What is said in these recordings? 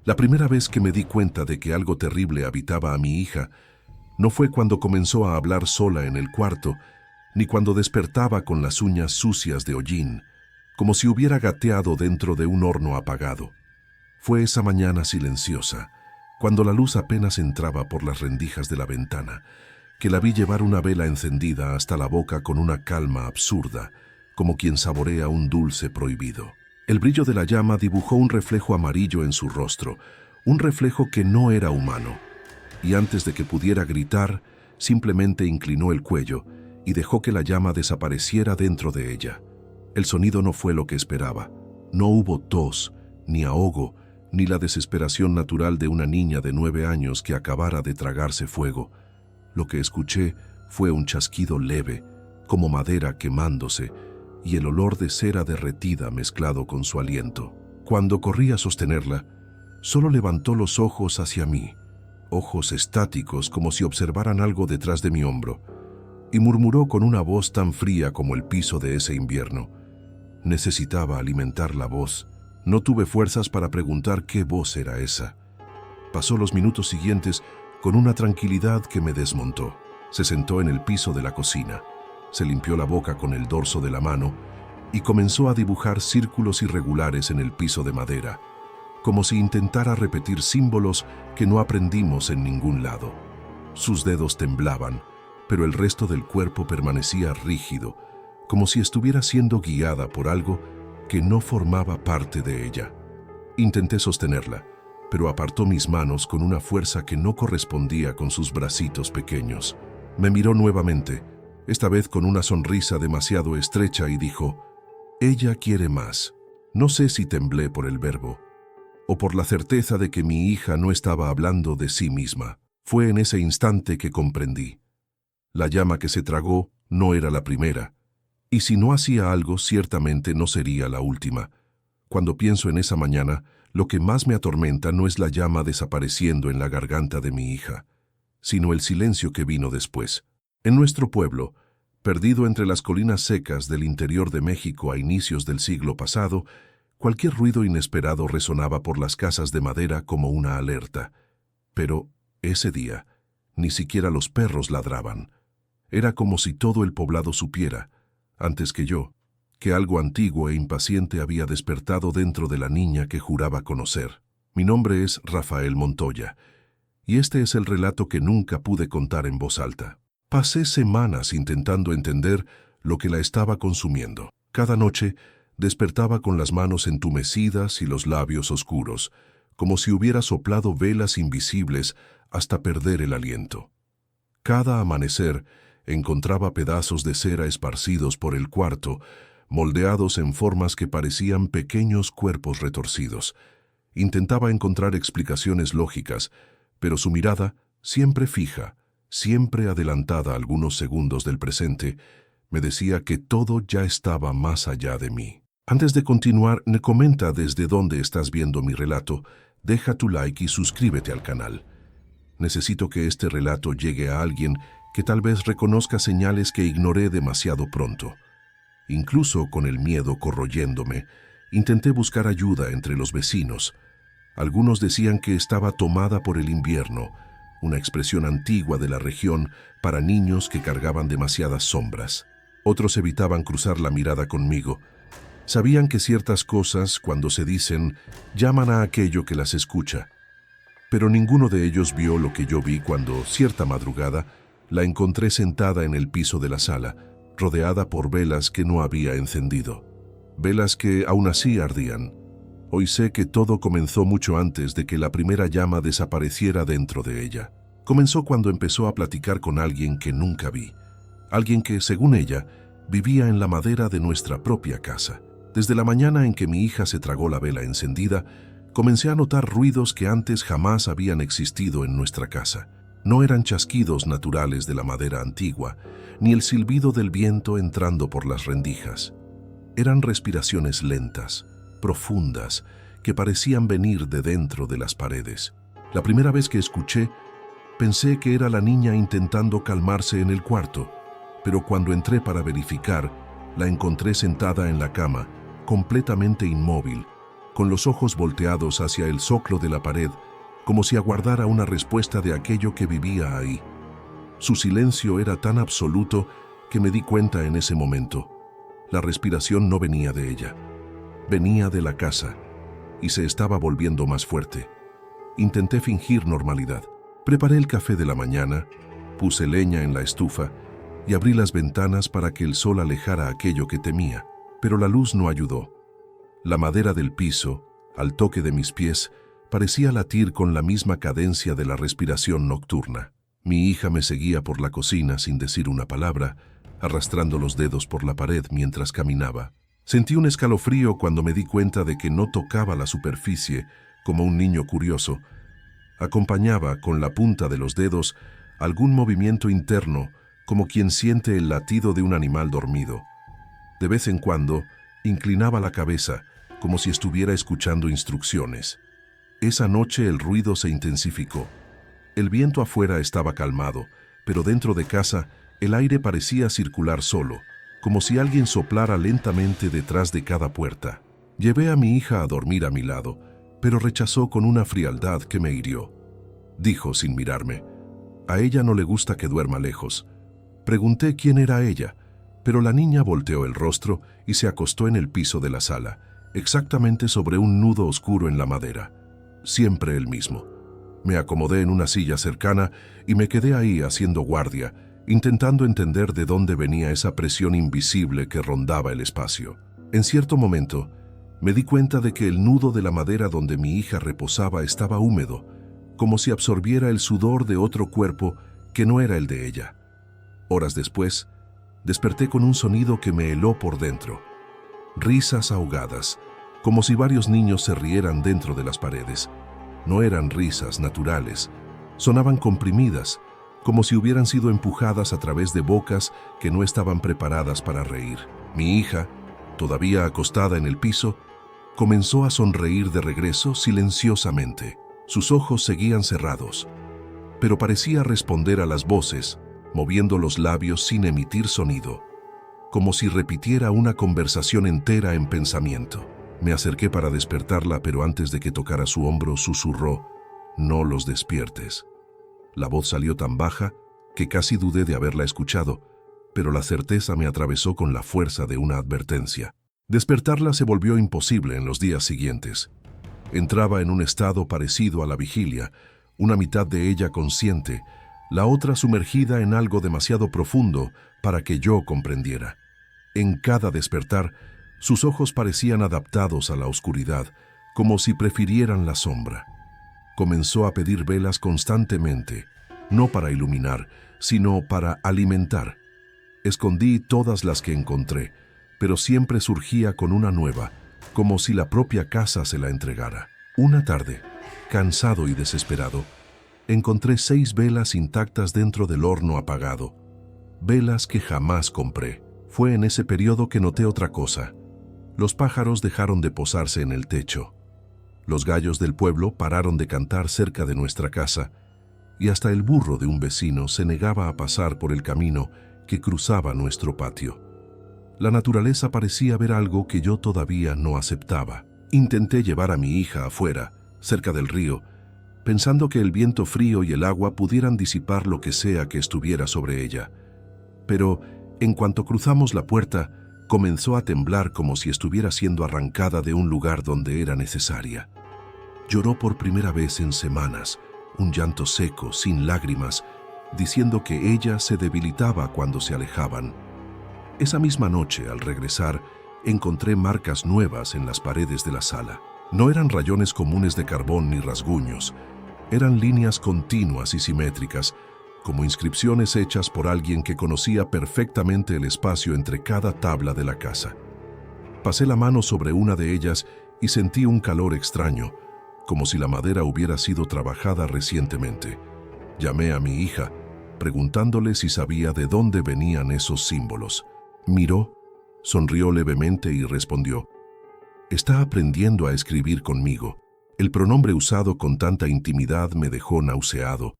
La primera vez que me di cuenta de que algo terrible habitaba a mi hija no fue cuando comenzó a hablar sola en el cuarto, ni cuando despertaba con las uñas sucias de hollín, como si hubiera gateado dentro de un horno apagado. Fue esa mañana silenciosa, cuando la luz apenas entraba por las rendijas de la ventana, que la vi llevar una vela encendida hasta la boca con una calma absurda, como quien saborea un dulce prohibido. El brillo de la llama dibujó un reflejo amarillo en su rostro, un reflejo que no era humano, y antes de que pudiera gritar, simplemente inclinó el cuello y dejó que la llama desapareciera dentro de ella. El sonido no fue lo que esperaba. No hubo tos, ni ahogo, ni la desesperación natural de una niña de 9 años que acabara de tragarse fuego. Lo que escuché fue un chasquido leve, como madera quemándose, y el olor de cera derretida mezclado con su aliento. Cuando corrí a sostenerla, solo levantó los ojos hacia mí, ojos estáticos como si observaran algo detrás de mi hombro, y murmuró con una voz tan fría como el piso de ese invierno. Necesitaba alimentar la voz. No tuve fuerzas para preguntar qué voz era esa. Pasó los minutos siguientes con una tranquilidad que me desmontó. Se sentó en el piso de la cocina, se limpió la boca con el dorso de la mano y comenzó a dibujar círculos irregulares en el piso de madera, como si intentara repetir símbolos que no aprendimos en ningún lado. Sus dedos temblaban, pero el resto del cuerpo permanecía rígido, como si estuviera siendo guiada por algo que no formaba parte de ella. Intenté sostenerla, pero apartó mis manos con una fuerza que no correspondía con sus bracitos pequeños. Me miró nuevamente, esta vez con una sonrisa demasiado estrecha, y dijo: «Ella quiere más». No sé si temblé por el verbo, o por la certeza de que mi hija no estaba hablando de sí misma. Fue en ese instante que comprendí. La llama que se tragó no era la primera, y si no hacía algo, ciertamente no sería la última. Cuando pienso en esa mañana, lo que más me atormenta no es la llama desapareciendo en la garganta de mi hija, sino el silencio que vino después. En nuestro pueblo, perdido entre las colinas secas del interior de México a inicios del siglo pasado, cualquier ruido inesperado resonaba por las casas de madera como una alerta. Pero ese día, ni siquiera los perros ladraban. Era como si todo el poblado supiera, antes que yo, que algo antiguo e impaciente había despertado dentro de la niña que juraba conocer. Mi nombre es Rafael Montoya, y este es el relato que nunca pude contar en voz alta. Pasé semanas intentando entender lo que la estaba consumiendo. Cada noche despertaba con las manos entumecidas y los labios oscuros, como si hubiera soplado velas invisibles hasta perder el aliento. Cada amanecer encontraba pedazos de cera esparcidos por el cuarto, moldeados en formas que parecían pequeños cuerpos retorcidos. Intentaba encontrar explicaciones lógicas, pero su mirada, siempre fija, siempre adelantada algunos segundos del presente, me decía que todo ya estaba más allá de mí. Antes de continuar, comenta desde dónde estás viendo mi relato, deja tu like y suscríbete al canal. Necesito que este relato llegue a alguien que tal vez reconozca señales que ignoré demasiado pronto. Incluso con el miedo corroyéndome, intenté buscar ayuda entre los vecinos. Algunos decían que estaba tomada por el invierno, una expresión antigua de la región para niños que cargaban demasiadas sombras. Otros evitaban cruzar la mirada conmigo. Sabían que ciertas cosas, cuando se dicen, llaman a aquello que las escucha. Pero ninguno de ellos vio lo que yo vi cuando, cierta madrugada, la encontré sentada en el piso de la sala, rodeada por velas que no había encendido. Velas que aún así ardían. Hoy sé que todo comenzó mucho antes de que la primera llama desapareciera dentro de ella. Comenzó cuando empezó a platicar con alguien que nunca vi. Alguien que, según ella, vivía en la madera de nuestra propia casa. Desde la mañana en que mi hija se tragó la vela encendida, comencé a notar ruidos que antes jamás habían existido en nuestra casa. No eran chasquidos naturales de la madera antigua, ni el silbido del viento entrando por las rendijas. Eran respiraciones lentas, profundas, que parecían venir de dentro de las paredes. La primera vez que escuché, pensé que era la niña intentando calmarse en el cuarto, pero cuando entré para verificar, la encontré sentada en la cama, completamente inmóvil, con los ojos volteados hacia el zoclo de la pared, como si aguardara una respuesta de aquello que vivía ahí. Su silencio era tan absoluto que me di cuenta en ese momento. La respiración no venía de ella, venía de la casa, y se estaba volviendo más fuerte. Intenté fingir normalidad. Preparé el café de la mañana, puse leña en la estufa y abrí las ventanas para que el sol alejara aquello que temía, pero la luz no ayudó. La madera del piso, al toque de mis pies, parecía latir con la misma cadencia de la respiración nocturna. Mi hija me seguía por la cocina sin decir una palabra, arrastrando los dedos por la pared mientras caminaba. Sentí un escalofrío cuando me di cuenta de que no tocaba la superficie como un niño curioso. Acompañaba con la punta de los dedos algún movimiento interno, como quien siente el latido de un animal dormido. De vez en cuando, inclinaba la cabeza, como si estuviera escuchando instrucciones. Esa noche el ruido se intensificó. El viento afuera estaba calmado, pero dentro de casa el aire parecía circular solo, como si alguien soplara lentamente detrás de cada puerta. Llevé a mi hija a dormir a mi lado, pero rechazó con una frialdad que me hirió. Dijo sin mirarme: «A ella no le gusta que duerma lejos». Pregunté quién era ella, pero la niña volteó el rostro y se acostó en el piso de la sala, exactamente sobre un nudo oscuro en la madera. Siempre el mismo. Me acomodé en una silla cercana y me quedé ahí haciendo guardia, intentando entender de dónde venía esa presión invisible que rondaba el espacio. En cierto momento, me di cuenta de que el nudo de la madera donde mi hija reposaba estaba húmedo, como si absorbiera el sudor de otro cuerpo que no era el de ella. Horas después, desperté con un sonido que me heló por dentro. Risas ahogadas, como si varios niños se rieran dentro de las paredes. No eran risas naturales, sonaban comprimidas, como si hubieran sido empujadas a través de bocas que no estaban preparadas para reír. Mi hija, todavía acostada en el piso, comenzó a sonreír de regreso silenciosamente. Sus ojos seguían cerrados, pero parecía responder a las voces, moviendo los labios sin emitir sonido, como si repitiera una conversación entera en pensamiento. Me acerqué para despertarla, pero antes de que tocara su hombro, susurró: «No los despiertes». La voz salió tan baja que casi dudé de haberla escuchado, pero la certeza me atravesó con la fuerza de una advertencia. Despertarla se volvió imposible en los días siguientes. Entraba en un estado parecido a la vigilia, una mitad de ella consciente, la otra sumergida en algo demasiado profundo para que yo comprendiera. En cada despertar, sus ojos parecían adaptados a la oscuridad, como si prefirieran la sombra. Comenzó a pedir velas constantemente, no para iluminar, sino para alimentar. Escondí todas las que encontré, pero siempre surgía con una nueva, como si la propia casa se la entregara. Una tarde, cansado y desesperado, encontré 6 velas intactas dentro del horno apagado. Velas que jamás compré. Fue en ese periodo que noté otra cosa. Los pájaros dejaron de posarse en el techo. Los gallos del pueblo pararon de cantar cerca de nuestra casa, y hasta el burro de un vecino se negaba a pasar por el camino que cruzaba nuestro patio. La naturaleza parecía ver algo que yo todavía no aceptaba. Intenté llevar a mi hija afuera, cerca del río, pensando que el viento frío y el agua pudieran disipar lo que sea que estuviera sobre ella. Pero, en cuanto cruzamos la puerta, comenzó a temblar como si estuviera siendo arrancada de un lugar donde era necesaria. Lloró por primera vez en semanas, un llanto seco, sin lágrimas, diciendo que ella se debilitaba cuando se alejaban. Esa misma noche, al regresar, encontré marcas nuevas en las paredes de la sala. No eran rayones comunes de carbón ni rasguños, eran líneas continuas y simétricas, como inscripciones hechas por alguien que conocía perfectamente el espacio entre cada tabla de la casa. Pasé la mano sobre una de ellas y sentí un calor extraño, como si la madera hubiera sido trabajada recientemente. Llamé a mi hija, preguntándole si sabía de dónde venían esos símbolos. Miró, sonrió levemente y respondió: «Está aprendiendo a escribir conmigo». El pronombre usado con tanta intimidad me dejó nauseado.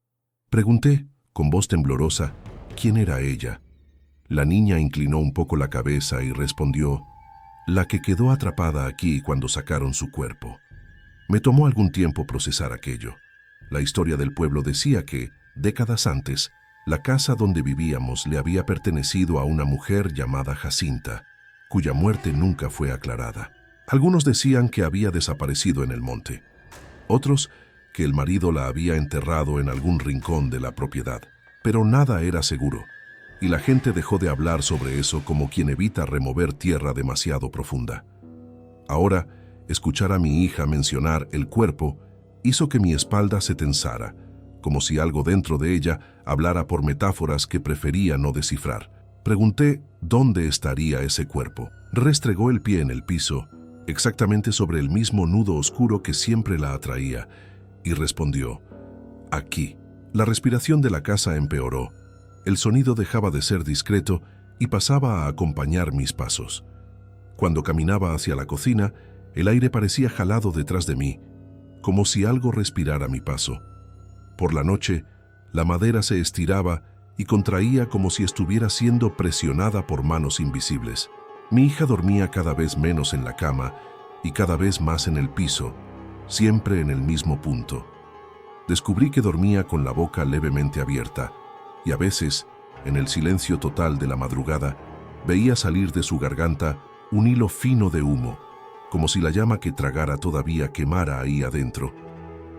Pregunté, con voz temblorosa, quién era ella. La niña inclinó un poco la cabeza y respondió: la que quedó atrapada aquí cuando sacaron su cuerpo. Me tomó algún tiempo procesar aquello. La historia del pueblo decía que, décadas antes, la casa donde vivíamos le había pertenecido a una mujer llamada Jacinta, cuya muerte nunca fue aclarada. Algunos decían que había desaparecido en el monte. Otros, que el marido la había enterrado en algún rincón de la propiedad. Pero nada era seguro, y la gente dejó de hablar sobre eso como quien evita remover tierra demasiado profunda. Ahora, escuchar a mi hija mencionar el cuerpo hizo que mi espalda se tensara, como si algo dentro de ella hablara por metáforas que prefería no descifrar. Pregunté dónde estaría ese cuerpo. Restregó el pie en el piso, exactamente sobre el mismo nudo oscuro que siempre la atraía, y respondió: aquí. La respiración de la casa empeoró. El sonido dejaba de ser discreto y pasaba a acompañar mis pasos. Cuando caminaba hacia la cocina, el aire parecía jalado detrás de mí, como si algo respirara mi paso. Por la noche, la madera se estiraba y contraía como si estuviera siendo presionada por manos invisibles. Mi hija dormía cada vez menos en la cama y cada vez más en el piso, siempre en el mismo punto. Descubrí que dormía con la boca levemente abierta y a veces, en el silencio total de la madrugada, veía salir de su garganta un hilo fino de humo, como si la llama que tragara todavía quemara ahí adentro.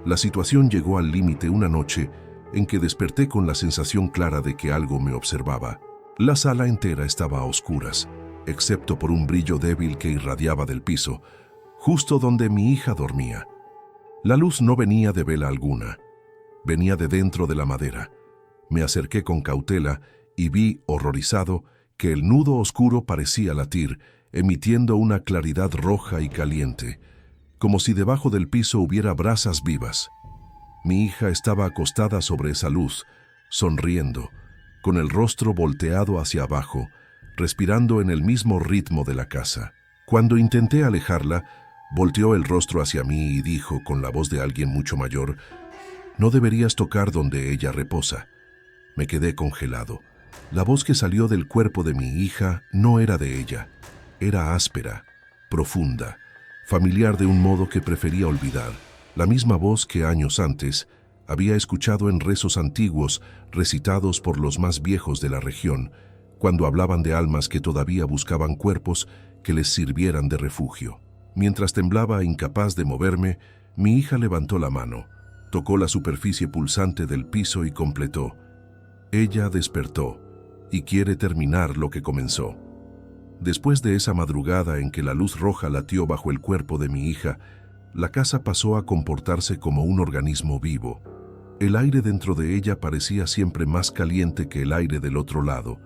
La situación llegó al límite una noche en que desperté con la sensación clara de que algo me observaba. La sala entera estaba a oscuras, excepto por un brillo débil que irradiaba del piso, justo donde mi hija dormía. La luz no venía de vela alguna, venía de dentro de la madera. Me acerqué con cautela y vi, horrorizado, que el nudo oscuro parecía latir, emitiendo una claridad roja y caliente, como si debajo del piso hubiera brasas vivas. Mi hija estaba acostada sobre esa luz, sonriendo, con el rostro volteado hacia abajo, respirando en el mismo ritmo de la casa. Cuando intenté alejarla, volteó el rostro hacia mí y dijo con la voz de alguien mucho mayor: «No deberías tocar donde ella reposa». Me quedé congelado. La voz que salió del cuerpo de mi hija no era de ella. Era áspera, profunda, familiar de un modo que prefería olvidar. La misma voz que años antes había escuchado en rezos antiguos recitados por los más viejos de la región, cuando hablaban de almas que todavía buscaban cuerpos que les sirvieran de refugio. Mientras temblaba, incapaz de moverme, mi hija levantó la mano, tocó la superficie pulsante del piso y completó: «Ella despertó y quiere terminar lo que comenzó». Después de esa madrugada en que la luz roja latió bajo el cuerpo de mi hija, la casa pasó a comportarse como un organismo vivo. El aire dentro de ella parecía siempre más caliente que el aire del otro lado,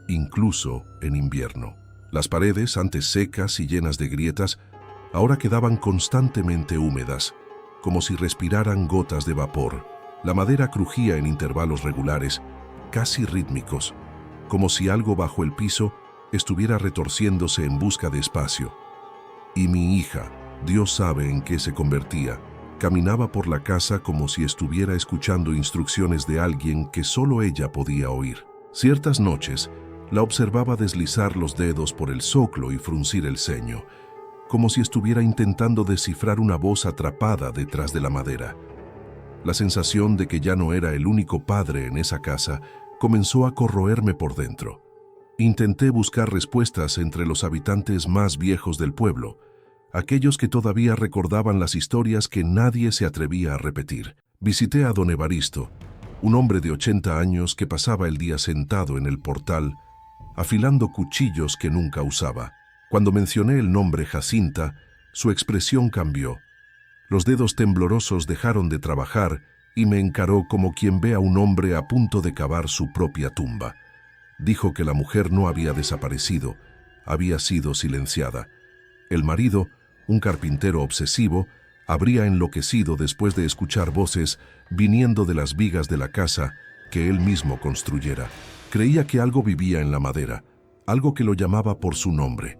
incluso en invierno. Las paredes, antes secas y llenas de grietas, ahora quedaban constantemente húmedas, como si respiraran gotas de vapor. La madera crujía en intervalos regulares, casi rítmicos, como si algo bajo el piso estuviera retorciéndose en busca de espacio. Y mi hija, Dios sabe en qué se convertía, caminaba por la casa como si estuviera escuchando instrucciones de alguien que solo ella podía oír. Ciertas noches, la observaba deslizar los dedos por el zoclo y fruncir el ceño, como si estuviera intentando descifrar una voz atrapada detrás de la madera. La sensación de que ya no era el único padre en esa casa comenzó a corroerme por dentro. Intenté buscar respuestas entre los habitantes más viejos del pueblo, aquellos que todavía recordaban las historias que nadie se atrevía a repetir. Visité a don Evaristo, un hombre de 80 años que pasaba el día sentado en el portal, afilando cuchillos que nunca usaba. Cuando mencioné el nombre Jacinta, su expresión cambió. Los dedos temblorosos dejaron de trabajar y me encaró como quien ve a un hombre a punto de cavar su propia tumba. Dijo que la mujer no había desaparecido, había sido silenciada. El marido, un carpintero obsesivo, habría enloquecido después de escuchar voces viniendo de las vigas de la casa que él mismo construyera. Creía que algo vivía en la madera, algo que lo llamaba por su nombre.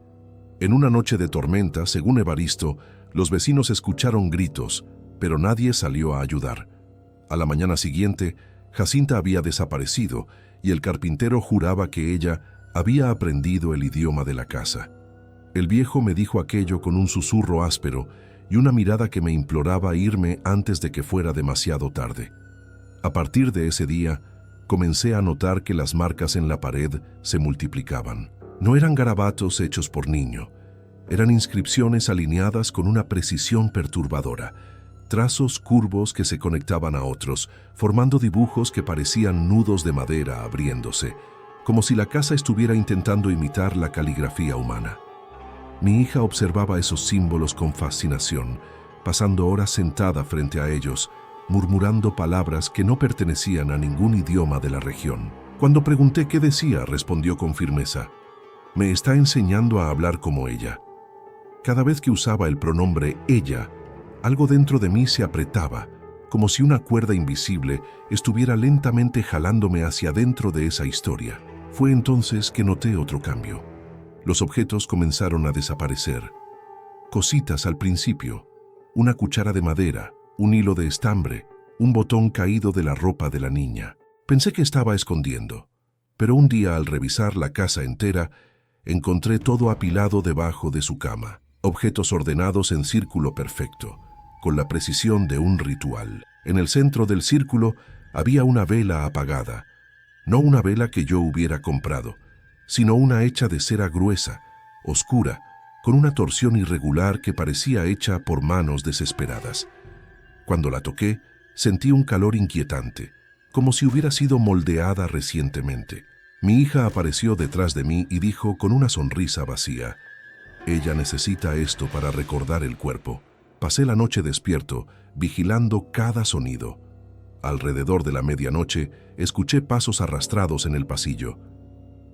En una noche de tormenta, según Evaristo, los vecinos escucharon gritos, pero nadie salió a ayudar. A la mañana siguiente, Jacinta había desaparecido y el carpintero juraba que ella había aprendido el idioma de la casa. El viejo me dijo aquello con un susurro áspero y una mirada que me imploraba irme antes de que fuera demasiado tarde. A partir de ese día, comencé a notar que las marcas en la pared se multiplicaban. No eran garabatos hechos por niño, eran inscripciones alineadas con una precisión perturbadora, trazos curvos que se conectaban a otros, formando dibujos que parecían nudos de madera abriéndose, como si la casa estuviera intentando imitar la caligrafía humana. Mi hija observaba esos símbolos con fascinación, pasando horas sentada frente a ellos, murmurando palabras que no pertenecían a ningún idioma de la región. Cuando pregunté qué decía, respondió con firmeza: «Me está enseñando a hablar como ella». Cada vez que usaba el pronombre ella, algo dentro de mí se apretaba, como si una cuerda invisible estuviera lentamente jalándome hacia dentro de esa historia. Fue entonces que noté otro cambio. Los objetos comenzaron a desaparecer. Cositas al principio, una cuchara de madera, un hilo de estambre, un botón caído de la ropa de la niña. Pensé que estaba escondiendo, pero un día al revisar la casa entera, encontré todo apilado debajo de su cama, objetos ordenados en círculo perfecto, con la precisión de un ritual. En el centro del círculo había una vela apagada, no una vela que yo hubiera comprado, sino una hecha de cera gruesa, oscura, con una torsión irregular que parecía hecha por manos desesperadas. Cuando la toqué, sentí un calor inquietante, como si hubiera sido moldeada recientemente. Mi hija apareció detrás de mí y dijo con una sonrisa vacía: «Ella necesita esto para recordar el cuerpo». Pasé la noche despierto, vigilando cada sonido. Alrededor de la medianoche, escuché pasos arrastrados en el pasillo.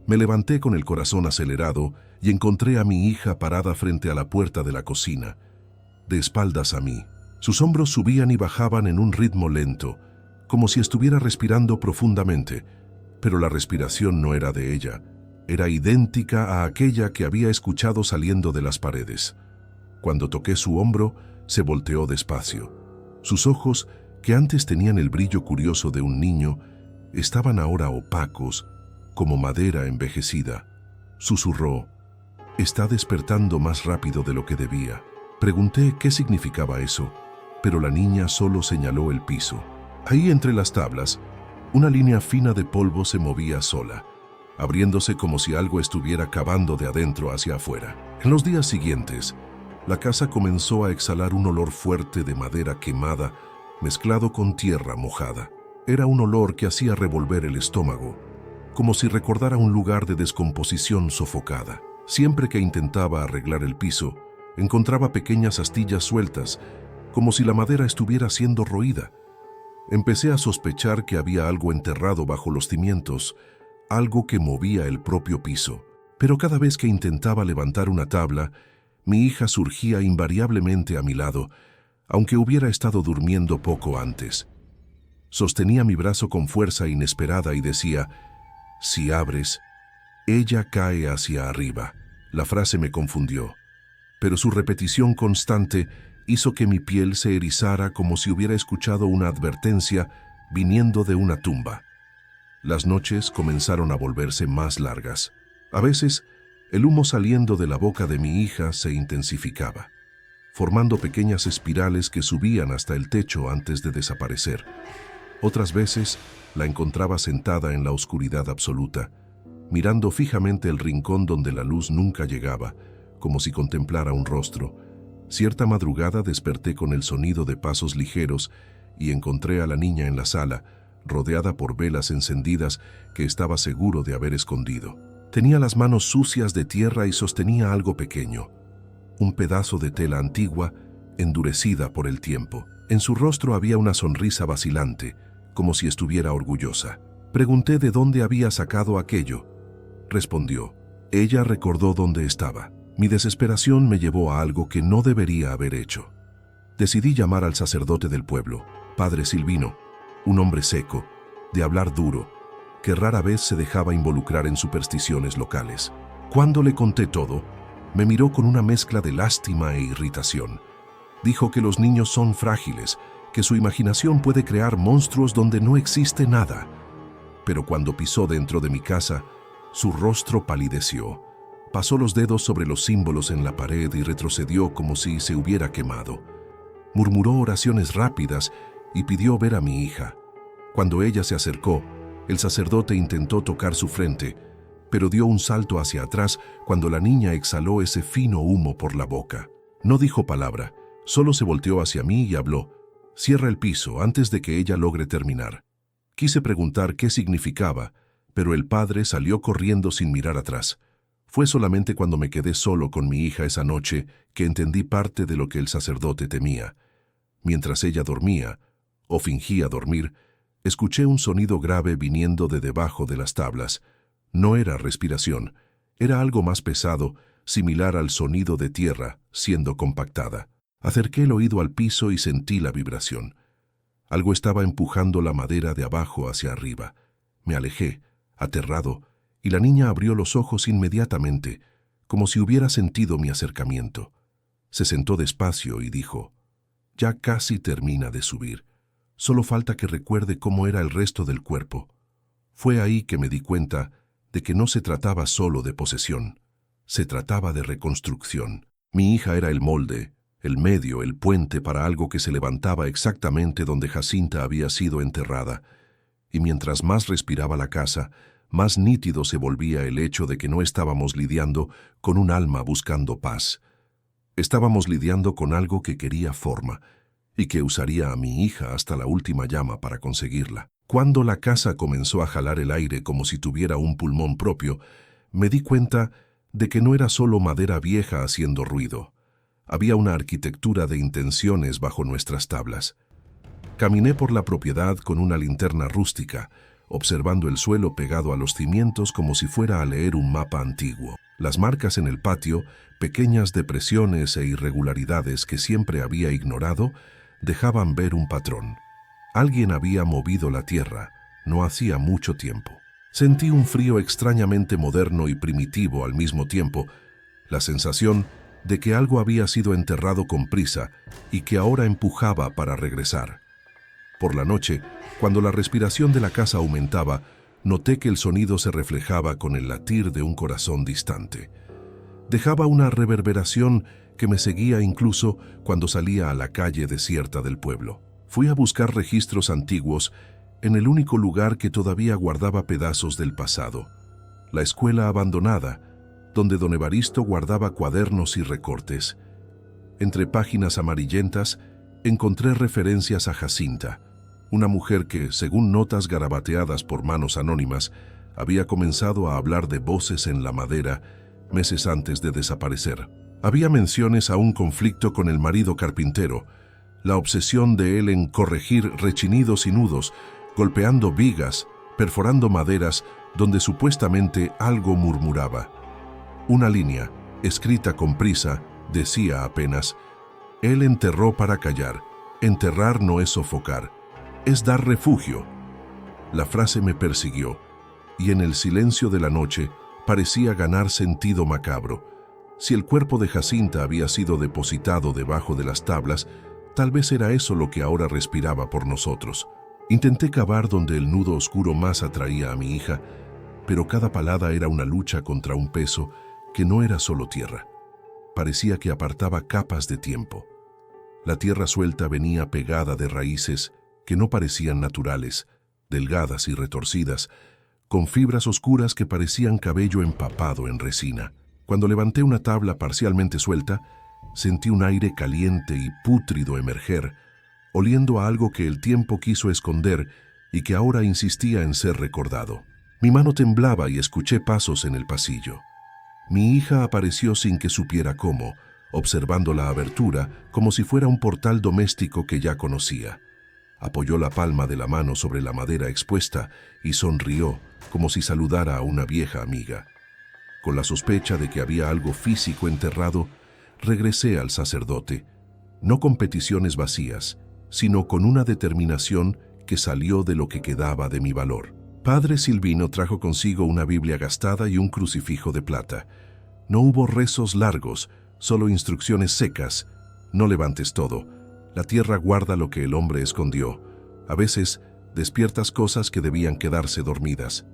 Me levanté con el corazón acelerado y encontré a mi hija parada frente a la puerta de la cocina, de espaldas a mí. Sus hombros subían y bajaban en un ritmo lento, como si estuviera respirando profundamente, pero la respiración no era de ella, era idéntica a aquella que había escuchado saliendo de las paredes. Cuando toqué su hombro, se volteó despacio. Sus ojos, que antes tenían el brillo curioso de un niño, estaban ahora opacos, como madera envejecida. Susurró: «Está despertando más rápido de lo que debía». Pregunté qué significaba eso, pero la niña solo señaló el piso. Ahí entre las tablas, una línea fina de polvo se movía sola, abriéndose como si algo estuviera cavando de adentro hacia afuera. En los días siguientes, la casa comenzó a exhalar un olor fuerte de madera quemada mezclado con tierra mojada. Era un olor que hacía revolver el estómago, como si recordara un lugar de descomposición sofocada. Siempre que intentaba arreglar el piso, encontraba pequeñas astillas sueltas, como si la madera estuviera siendo roída. Empecé a sospechar que había algo enterrado bajo los cimientos, algo que movía el propio piso. Pero cada vez que intentaba levantar una tabla, mi hija surgía invariablemente a mi lado, aunque hubiera estado durmiendo poco antes. Sostenía mi brazo con fuerza inesperada y decía: «Si abres, ella cae hacia arriba». La frase me confundió, pero su repetición constante hizo que mi piel se erizara como si hubiera escuchado una advertencia viniendo de una tumba. Las noches comenzaron a volverse más largas. A veces, el humo saliendo de la boca de mi hija se intensificaba, formando pequeñas espirales que subían hasta el techo antes de desaparecer. Otras veces, la encontraba sentada en la oscuridad absoluta, mirando fijamente el rincón donde la luz nunca llegaba, como si contemplara un rostro. Cierta madrugada desperté con el sonido de pasos ligeros y encontré a la niña en la sala, rodeada por velas encendidas que estaba seguro de haber escondido. Tenía las manos sucias de tierra y sostenía algo pequeño, un pedazo de tela antigua, endurecida por el tiempo. En su rostro había una sonrisa vacilante, como si estuviera orgullosa. Pregunté de dónde había sacado aquello. Respondió: «Ella recordó dónde estaba». Mi desesperación me llevó a algo que no debería haber hecho. Decidí llamar al sacerdote del pueblo, Padre Silvino, un hombre seco, de hablar duro, que rara vez se dejaba involucrar en supersticiones locales. Cuando le conté todo, me miró con una mezcla de lástima e irritación. Dijo que los niños son frágiles, que su imaginación puede crear monstruos donde no existe nada. Pero cuando pisó dentro de mi casa, su rostro palideció. Pasó los dedos sobre los símbolos en la pared y retrocedió como si se hubiera quemado. Murmuró oraciones rápidas y pidió ver a mi hija. Cuando ella se acercó, el sacerdote intentó tocar su frente, pero dio un salto hacia atrás cuando la niña exhaló ese fino humo por la boca. No dijo palabra, solo se volteó hacia mí y habló: «Cierra el piso antes de que ella logre terminar». Quise preguntar qué significaba, pero el padre salió corriendo sin mirar atrás. Fue solamente cuando me quedé solo con mi hija esa noche que entendí parte de lo que el sacerdote temía. Mientras ella dormía, o fingía dormir, escuché un sonido grave viniendo de debajo de las tablas. No era respiración, era algo más pesado, similar al sonido de tierra siendo compactada. Acerqué el oído al piso y sentí la vibración. Algo estaba empujando la madera de abajo hacia arriba. Me alejé, aterrado, y la niña abrió los ojos inmediatamente, como si hubiera sentido mi acercamiento. Se sentó despacio y dijo: «Ya casi termina de subir. Solo falta que recuerde cómo era el resto del cuerpo». Fue ahí que me di cuenta de que no se trataba solo de posesión, se trataba de reconstrucción. Mi hija era el molde, el medio, el puente para algo que se levantaba exactamente donde Jacinta había sido enterrada. Y mientras más respiraba la casa, más nítido se volvía el hecho de que no estábamos lidiando con un alma buscando paz. Estábamos lidiando con algo que quería forma y que usaría a mi hija hasta la última llama para conseguirla. Cuando la casa comenzó a jalar el aire como si tuviera un pulmón propio, me di cuenta de que no era solo madera vieja haciendo ruido. Había una arquitectura de intenciones bajo nuestras tablas. Caminé por la propiedad con una linterna rústica, observando el suelo pegado a los cimientos como si fuera a leer un mapa antiguo. Las marcas en el patio, pequeñas depresiones e irregularidades que siempre había ignorado, dejaban ver un patrón. Alguien había movido la tierra, no hacía mucho tiempo. Sentí un frío extrañamente moderno y primitivo al mismo tiempo, la sensación de que algo había sido enterrado con prisa y que ahora empujaba para regresar. Por la noche, cuando la respiración de la casa aumentaba, noté que el sonido se reflejaba con el latir de un corazón distante. Dejaba una reverberación que me seguía incluso cuando salía a la calle desierta del pueblo. Fui a buscar registros antiguos en el único lugar que todavía guardaba pedazos del pasado, la escuela abandonada, donde don Evaristo guardaba cuadernos y recortes. Entre páginas amarillentas encontré referencias a Jacinta, una mujer que, según notas garabateadas por manos anónimas, había comenzado a hablar de voces en la madera meses antes de desaparecer. Había menciones a un conflicto con el marido carpintero, la obsesión de él en corregir rechinidos y nudos, golpeando vigas, perforando maderas donde supuestamente algo murmuraba. Una línea, escrita con prisa, decía apenas: «Él enterró para callar. Enterrar no es sofocar, es dar refugio». La frase me persiguió, y en el silencio de la noche parecía ganar sentido macabro. Si el cuerpo de Jacinta había sido depositado debajo de las tablas, tal vez era eso lo que ahora respiraba por nosotros. Intenté cavar donde el nudo oscuro más atraía a mi hija, pero cada palada era una lucha contra un peso que no era solo tierra. Parecía que apartaba capas de tiempo. La tierra suelta venía pegada de raíces que no parecían naturales, delgadas y retorcidas, con fibras oscuras que parecían cabello empapado en resina. Cuando levanté una tabla parcialmente suelta, sentí un aire caliente y pútrido emerger, oliendo a algo que el tiempo quiso esconder y que ahora insistía en ser recordado. Mi mano temblaba y escuché pasos en el pasillo. Mi hija apareció sin que supiera cómo, observando la abertura como si fuera un portal doméstico que ya conocía. Apoyó la palma de la mano sobre la madera expuesta y sonrió como si saludara a una vieja amiga. Con la sospecha de que había algo físico enterrado, regresé al sacerdote, no con peticiones vacías, sino con una determinación que salió de lo que quedaba de mi valor. Padre Silvino trajo consigo una Biblia gastada y un crucifijo de plata. No hubo rezos largos, solo instrucciones secas. No levantes todo. La tierra guarda lo que el hombre escondió. A veces despiertas cosas que debían quedarse dormidas.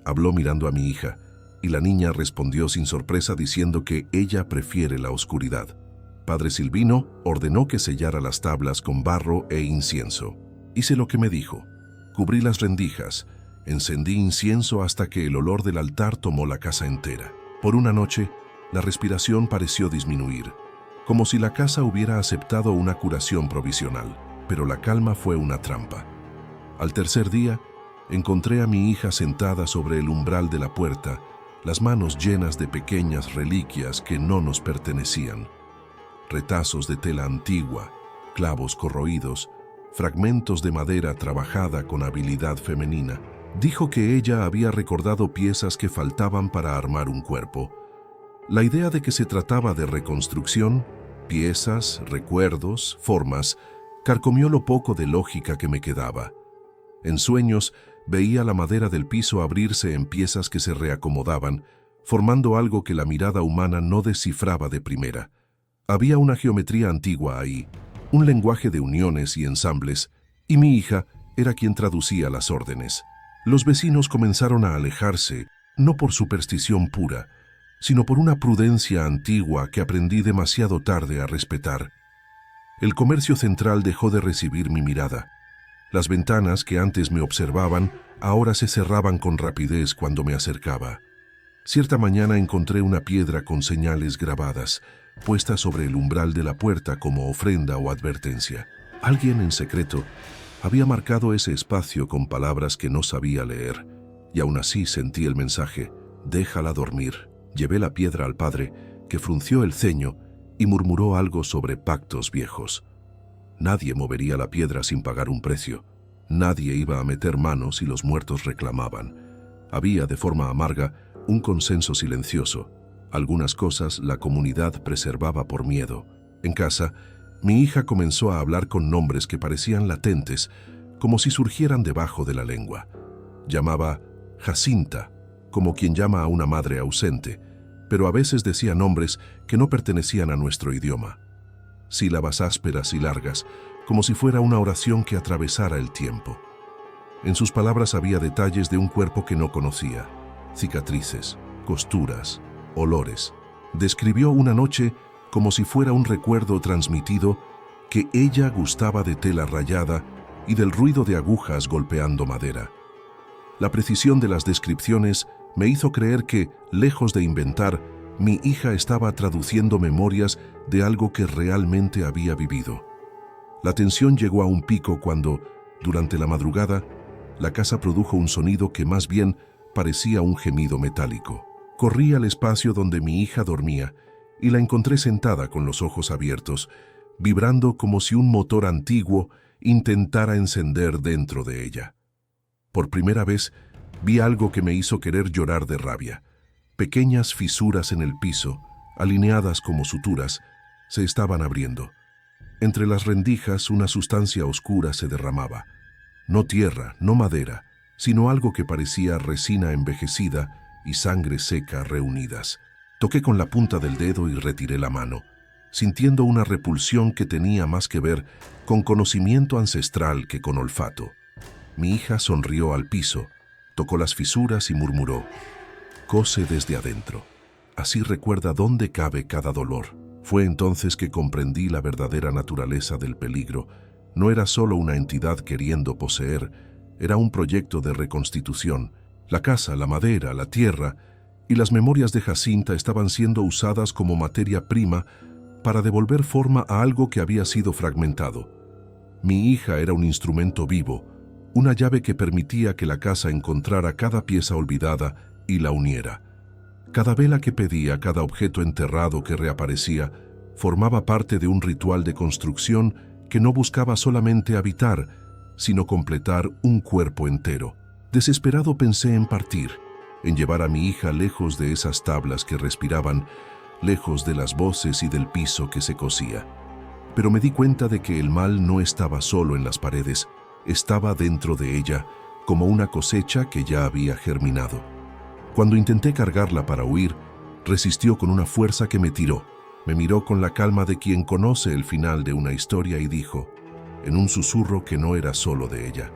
Habló mirando a mi hija, y la niña respondió sin sorpresa diciendo que ella prefiere la oscuridad. Padre Silvino ordenó que sellara las tablas con barro e incienso. Hice lo que me dijo. Cubrí las rendijas, encendí incienso hasta que el olor del altar tomó la casa entera. Por una noche, la respiración pareció disminuir, como si la casa hubiera aceptado una curación provisional, pero la calma fue una trampa. Al tercer día, encontré a mi hija sentada sobre el umbral de la puerta, las manos llenas de pequeñas reliquias que no nos pertenecían. Retazos de tela antigua, clavos corroídos, fragmentos de madera trabajada con habilidad femenina. Dijo que ella había recordado piezas que faltaban para armar un cuerpo. La idea de que se trataba de reconstrucción, piezas, recuerdos, formas, carcomió lo poco de lógica que me quedaba. En sueños, veía la madera del piso abrirse en piezas que se reacomodaban, formando algo que la mirada humana no descifraba de primera. Había una geometría antigua ahí, un lenguaje de uniones y ensambles, y mi hija era quien traducía las órdenes. Los vecinos comenzaron a alejarse, no por superstición pura, sino por una prudencia antigua que aprendí demasiado tarde a respetar. El comercio central dejó de recibir mi mirada. Las ventanas que antes me observaban ahora se cerraban con rapidez cuando me acercaba. Cierta mañana encontré una piedra con señales grabadas, puesta sobre el umbral de la puerta como ofrenda o advertencia. Alguien en secreto había marcado ese espacio con palabras que no sabía leer, y aún así sentí el mensaje: déjala dormir. Llevé la piedra al padre, que frunció el ceño y murmuró algo sobre pactos viejos. Nadie movería la piedra sin pagar un precio. Nadie iba a meter manos si los muertos reclamaban. Había, de forma amarga, un consenso silencioso. Algunas cosas la comunidad preservaba por miedo. En casa, mi hija comenzó a hablar con nombres que parecían latentes, como si surgieran debajo de la lengua. Llamaba Jacinta, como quien llama a una madre ausente, pero a veces decía nombres que no pertenecían a nuestro idioma. Sílabas ásperas y largas, como si fuera una oración que atravesara el tiempo. En sus palabras había detalles de un cuerpo que no conocía, cicatrices, costuras, olores. Describió una noche como si fuera un recuerdo transmitido, que ella gustaba de tela rayada y del ruido de agujas golpeando madera. La precisión de las descripciones me hizo creer que, lejos de inventar, mi hija estaba traduciendo memorias de algo que realmente había vivido. La tensión llegó a un pico cuando, durante la madrugada, la casa produjo un sonido que más bien parecía un gemido metálico. Corrí al espacio donde mi hija dormía y la encontré sentada con los ojos abiertos, vibrando como si un motor antiguo intentara encender dentro de ella. Por primera vez, vi algo que me hizo querer llorar de rabia. Pequeñas fisuras en el piso, alineadas como suturas, se estaban abriendo. Entre las rendijas una sustancia oscura se derramaba. No tierra, no madera, sino algo que parecía resina envejecida y sangre seca reunidas. Toqué con la punta del dedo y retiré la mano, sintiendo una repulsión que tenía más que ver con conocimiento ancestral que con olfato. Mi hija sonrió al piso, tocó las fisuras y murmuró: cose desde adentro. Así recuerda dónde cabe cada dolor. Fue entonces que comprendí la verdadera naturaleza del peligro. No era solo una entidad queriendo poseer, era un proyecto de reconstitución. La casa, la madera, la tierra y las memorias de Jacinta estaban siendo usadas como materia prima para devolver forma a algo que había sido fragmentado. Mi hija era un instrumento vivo, una llave que permitía que la casa encontrara cada pieza olvidada y la uniera. Cada vela que pedía, cada objeto enterrado que reaparecía, formaba parte de un ritual de construcción que no buscaba solamente habitar, sino completar un cuerpo entero. Desesperado pensé en partir, en llevar a mi hija lejos de esas tablas que respiraban, lejos de las voces y del piso que se cosía. Pero me di cuenta de que el mal no estaba solo en las paredes, estaba dentro de ella, como una cosecha que ya había germinado. Cuando intenté cargarla para huir, resistió con una fuerza que me tiró. Me miró con la calma de quien conoce el final de una historia y dijo, en un susurro que no era solo de ella: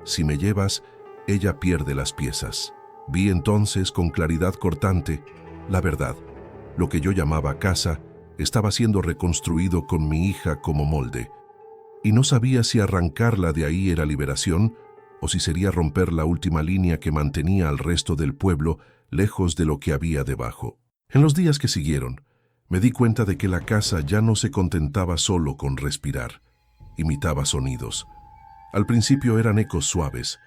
si me llevas, ella pierde las piezas. Vi entonces con claridad cortante la verdad. Lo que yo llamaba casa estaba siendo reconstruido con mi hija como molde, y no sabía si arrancarla de ahí era liberación o si sería romper la última línea que mantenía al resto del pueblo lejos de lo que había debajo. En los días que siguieron, me di cuenta de que la casa ya no se contentaba solo con respirar. Imitaba sonidos. Al principio eran ecos suaves,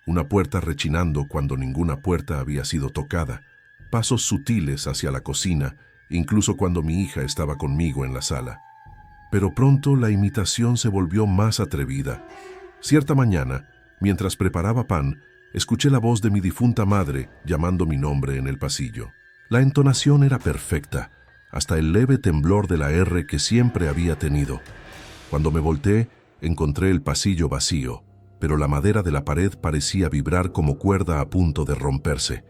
una puerta rechinando cuando ninguna puerta había sido tocada, pasos sutiles hacia la cocina, incluso cuando mi hija estaba conmigo en la sala. Pero pronto la imitación se volvió más atrevida. Cierta mañana, mientras preparaba pan, escuché la voz de mi difunta madre llamando mi nombre en el pasillo. La entonación era perfecta, hasta el leve temblor de la R que siempre había tenido. Cuando me volteé, encontré el pasillo vacío, pero la madera de la pared parecía vibrar como cuerda a punto de romperse.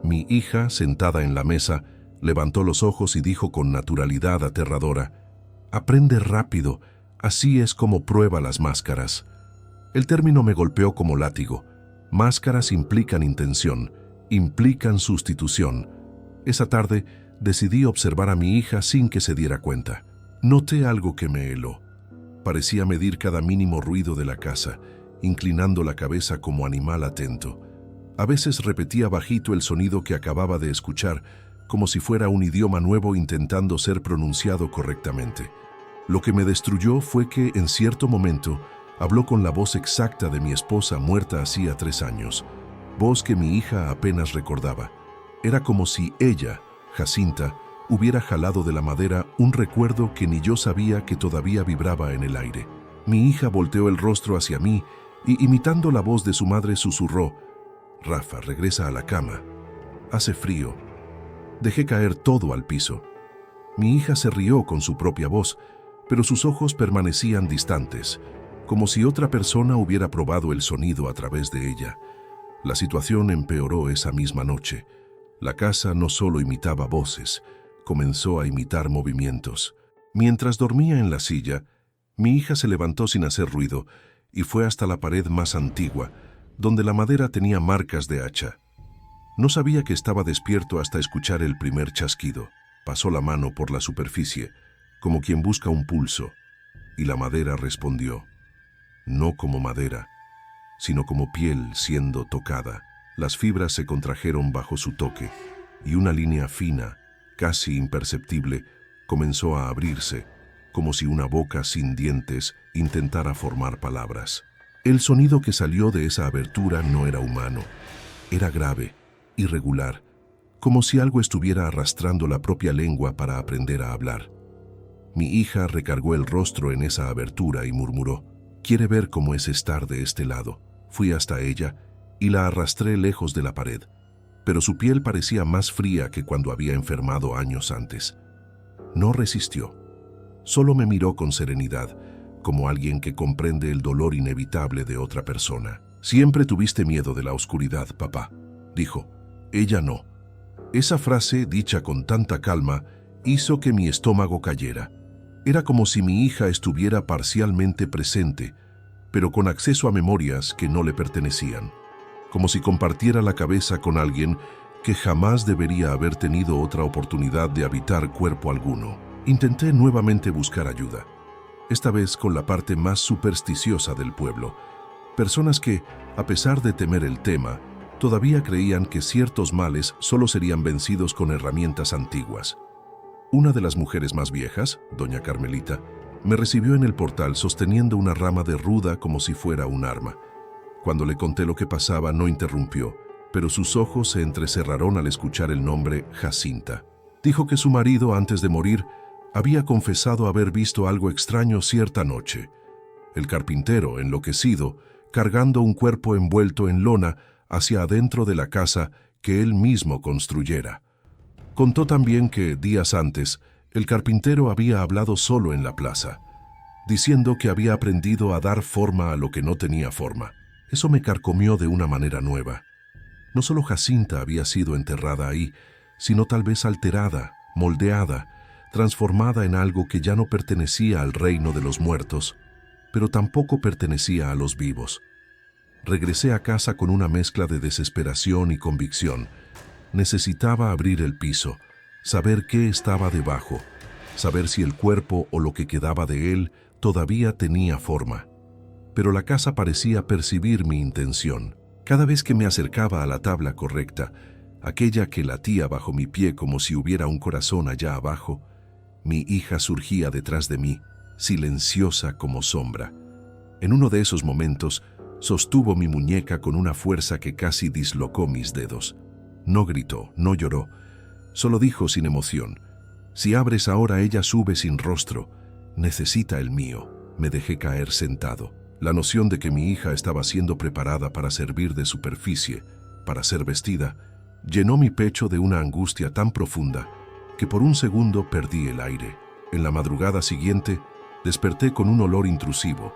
Mi hija, sentada en la mesa, levantó los ojos y dijo con naturalidad aterradora: «Aprende rápido, así es como prueba las máscaras». El término me golpeó como látigo. Máscaras implican intención, implican sustitución. Esa tarde decidí observar a mi hija sin que se diera cuenta. Noté algo que me heló. Parecía medir cada mínimo ruido de la casa, inclinando la cabeza como animal atento. A veces repetía bajito el sonido que acababa de escuchar, como si fuera un idioma nuevo intentando ser pronunciado correctamente. Lo que me destruyó fue que, en cierto momento, habló con la voz exacta de mi esposa muerta hacía 3 años, voz que mi hija apenas recordaba. Era como si ella, Jacinta, hubiera jalado de la madera un recuerdo que ni yo sabía que todavía vibraba en el aire. Mi hija volteó el rostro hacia mí y, imitando la voz de su madre, susurró: «Rafa, regresa a la cama. Hace frío». Dejé caer todo al piso. Mi hija se rió con su propia voz, pero sus ojos permanecían distantes, como si otra persona hubiera probado el sonido a través de ella. La situación empeoró esa misma noche. La casa no solo imitaba voces, comenzó a imitar movimientos. Mientras dormía en la silla, mi hija se levantó sin hacer ruido y fue hasta la pared más antigua, donde la madera tenía marcas de hacha. No sabía que estaba despierto hasta escuchar el primer chasquido. Pasó la mano por la superficie, como quien busca un pulso, y la madera respondió. No como madera, sino como piel siendo tocada. Las fibras se contrajeron bajo su toque, y una línea fina, casi imperceptible, comenzó a abrirse, como si una boca sin dientes intentara formar palabras. El sonido que salió de esa abertura no era humano, era grave, irregular, como si algo estuviera arrastrando la propia lengua para aprender a hablar. Mi hija recargó el rostro en esa abertura y murmuró: «¿Quiere ver cómo es estar de este lado?». Fui hasta ella y la arrastré lejos de la pared, pero su piel parecía más fría que cuando había enfermado años antes. No resistió. Solo me miró con serenidad, como alguien que comprende el dolor inevitable de otra persona. «Siempre tuviste miedo de la oscuridad, papá», dijo. Ella no. Esa frase, dicha con tanta calma, hizo que mi estómago cayera. Era como si mi hija estuviera parcialmente presente, pero con acceso a memorias que no le pertenecían. Como si compartiera la cabeza con alguien que jamás debería haber tenido otra oportunidad de habitar cuerpo alguno. Intenté nuevamente buscar ayuda, esta vez con la parte más supersticiosa del pueblo. Personas que, a pesar de temer el tema, todavía creían que ciertos males solo serían vencidos con herramientas antiguas. Una de las mujeres más viejas, doña Carmelita, me recibió en el portal sosteniendo una rama de ruda como si fuera un arma. Cuando le conté lo que pasaba, no interrumpió, pero sus ojos se entrecerraron al escuchar el nombre Jacinta. Dijo que su marido, antes de morir, había confesado haber visto algo extraño cierta noche. El carpintero, enloquecido, cargando un cuerpo envuelto en lona hacia adentro de la casa que él mismo construyera. Contó también que, días antes, el carpintero había hablado solo en la plaza, diciendo que había aprendido a dar forma a lo que no tenía forma. Eso me carcomió de una manera nueva. No solo Jacinta había sido enterrada ahí, sino tal vez alterada, moldeada, transformada en algo que ya no pertenecía al reino de los muertos, pero tampoco pertenecía a los vivos. Regresé a casa con una mezcla de desesperación y convicción. Necesitaba abrir el piso, saber qué estaba debajo, saber si el cuerpo o lo que quedaba de él todavía tenía forma. Pero la casa parecía percibir mi intención. Cada vez que me acercaba a la tabla correcta, aquella que latía bajo mi pie como si hubiera un corazón allá abajo, mi hija surgía detrás de mí, silenciosa como sombra. En uno de esos momentos, sostuvo mi muñeca con una fuerza que casi dislocó mis dedos. No gritó, no lloró, solo dijo sin emoción: «Si abres ahora, ella sube sin rostro. Necesita el mío». Me dejé caer sentado. La noción de que mi hija estaba siendo preparada para servir de superficie, para ser vestida, llenó mi pecho de una angustia tan profunda que por un segundo perdí el aire. En la madrugada siguiente, desperté con un olor intrusivo,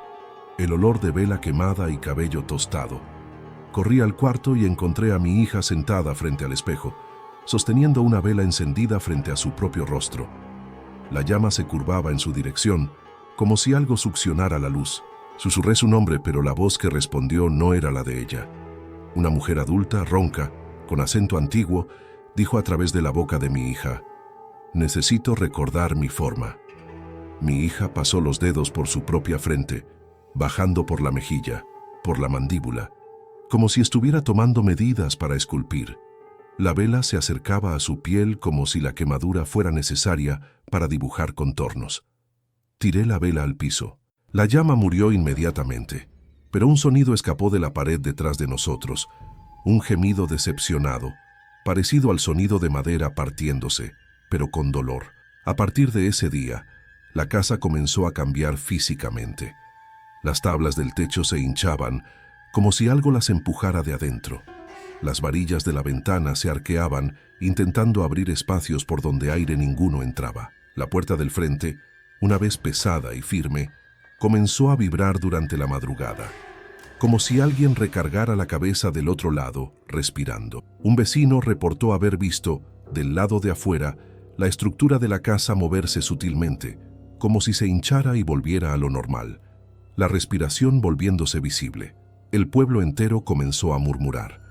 el olor de vela quemada y cabello tostado. Corrí al cuarto y encontré a mi hija sentada frente al espejo, sosteniendo una vela encendida frente a su propio rostro. La llama se curvaba en su dirección, como si algo succionara la luz. Susurré su nombre, pero la voz que respondió no era la de ella. Una mujer adulta, ronca, con acento antiguo, dijo a través de la boca de mi hija: «Necesito recordar mi forma». Mi hija pasó los dedos por su propia frente, bajando por la mejilla, por la mandíbula, como si estuviera tomando medidas para esculpir. La vela se acercaba a su piel como si la quemadura fuera necesaria para dibujar contornos. Tiré la vela al piso. La llama murió inmediatamente, pero un sonido escapó de la pared detrás de nosotros, un gemido decepcionado, parecido al sonido de madera partiéndose, pero con dolor. A partir de ese día, la casa comenzó a cambiar físicamente. Las tablas del techo se hinchaban, como si algo las empujara de adentro. Las varillas de la ventana se arqueaban, intentando abrir espacios por donde aire ninguno entraba. La puerta del frente, una vez pesada y firme, comenzó a vibrar durante la madrugada, como si alguien recargara la cabeza del otro lado, respirando. Un vecino reportó haber visto, del lado de afuera, la estructura de la casa moverse sutilmente, como si se hinchara y volviera a lo normal, la respiración volviéndose visible. El pueblo entero comenzó a murmurar.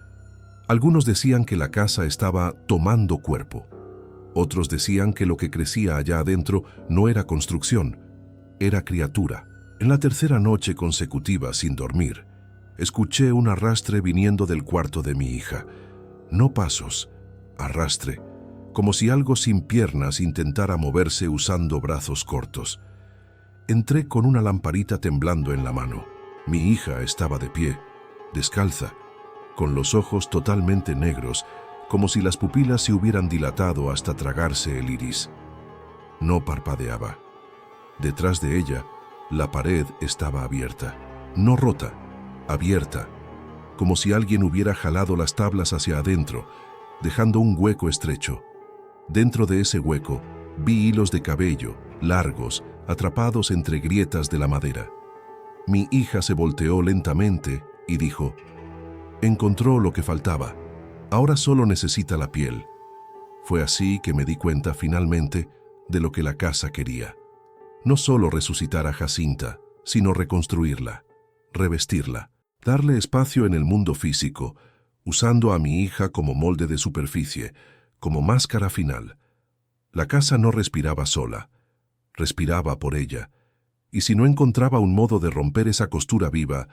Algunos decían que la casa estaba tomando cuerpo. Otros decían que lo que crecía allá adentro no era construcción, era criatura. En la tercera noche consecutiva sin dormir, escuché un arrastre viniendo del cuarto de mi hija. No pasos, arrastre, como si algo sin piernas intentara moverse usando brazos cortos. Entré con una lamparita temblando en la mano. Mi hija estaba de pie, descalza, con los ojos totalmente negros, como si las pupilas se hubieran dilatado hasta tragarse el iris. No parpadeaba. Detrás de ella, la pared estaba abierta, no rota, abierta, como si alguien hubiera jalado las tablas hacia adentro, dejando un hueco estrecho. Dentro de ese hueco, vi hilos de cabello, largos, atrapados entre grietas de la madera. Mi hija se volteó lentamente y dijo: «Encontró lo que faltaba. Ahora solo necesita la piel». Fue así que me di cuenta finalmente de lo que la casa quería. No solo resucitar a Jacinta, sino reconstruirla, revestirla, darle espacio en el mundo físico, usando a mi hija como molde de superficie, como máscara final. La casa no respiraba sola, respiraba por ella, y si no encontraba un modo de romper esa costura viva,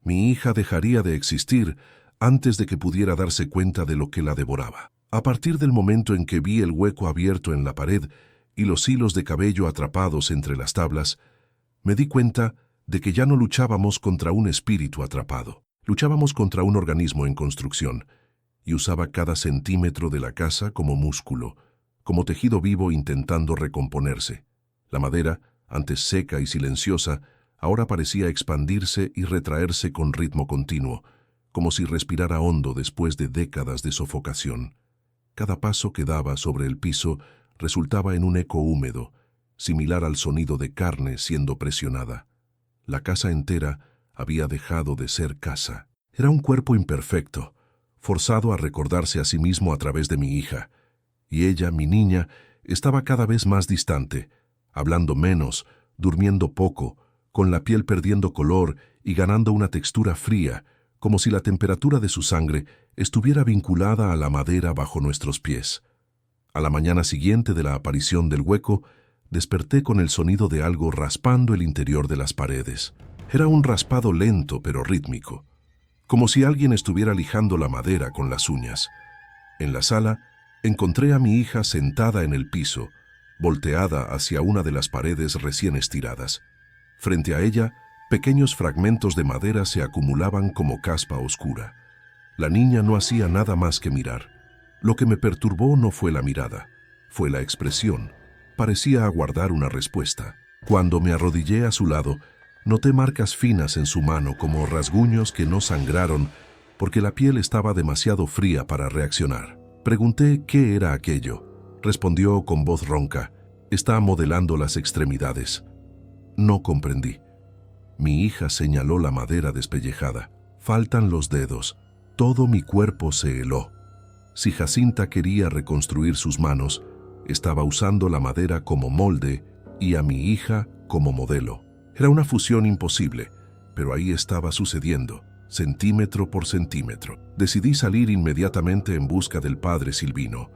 mi hija dejaría de existir antes de que pudiera darse cuenta de lo que la devoraba. A partir del momento en que vi el hueco abierto en la pared y los hilos de cabello atrapados entre las tablas, me di cuenta de que ya no luchábamos contra un espíritu atrapado. Luchábamos contra un organismo en construcción, y usaba cada centímetro de la casa como músculo, como tejido vivo intentando recomponerse. La madera, antes seca y silenciosa, ahora parecía expandirse y retraerse con ritmo continuo, como si respirara hondo después de décadas de sofocación. Cada paso que daba sobre el piso resultaba en un eco húmedo, similar al sonido de carne siendo presionada. La casa entera había dejado de ser casa. Era un cuerpo imperfecto, forzado a recordarse a sí mismo a través de mi hija, y ella, mi niña, estaba cada vez más distante, hablando menos, durmiendo poco, con la piel perdiendo color y ganando una textura fría, como si la temperatura de su sangre estuviera vinculada a la madera bajo nuestros pies. A la mañana siguiente de la aparición del hueco, desperté con el sonido de algo raspando el interior de las paredes. Era un raspado lento pero rítmico, como si alguien estuviera lijando la madera con las uñas. En la sala, encontré a mi hija sentada en el piso, volteada hacia una de las paredes recién estiradas. Frente a ella, pequeños fragmentos de madera se acumulaban como caspa oscura. La niña no hacía nada más que mirar. Lo que me perturbó no fue la mirada, fue la expresión. Parecía aguardar una respuesta. Cuando me arrodillé a su lado, noté marcas finas en su mano como rasguños que no sangraron porque la piel estaba demasiado fría para reaccionar. Pregunté qué era aquello. Respondió con voz ronca: «Está modelando las extremidades». No comprendí. Mi hija señaló la madera despellejada. «Faltan los dedos». Todo mi cuerpo se heló. Si Jacinta quería reconstruir sus manos, estaba usando la madera como molde y a mi hija como modelo. Era una fusión imposible, pero ahí estaba sucediendo, centímetro por centímetro. Decidí salir inmediatamente en busca del padre Silvino.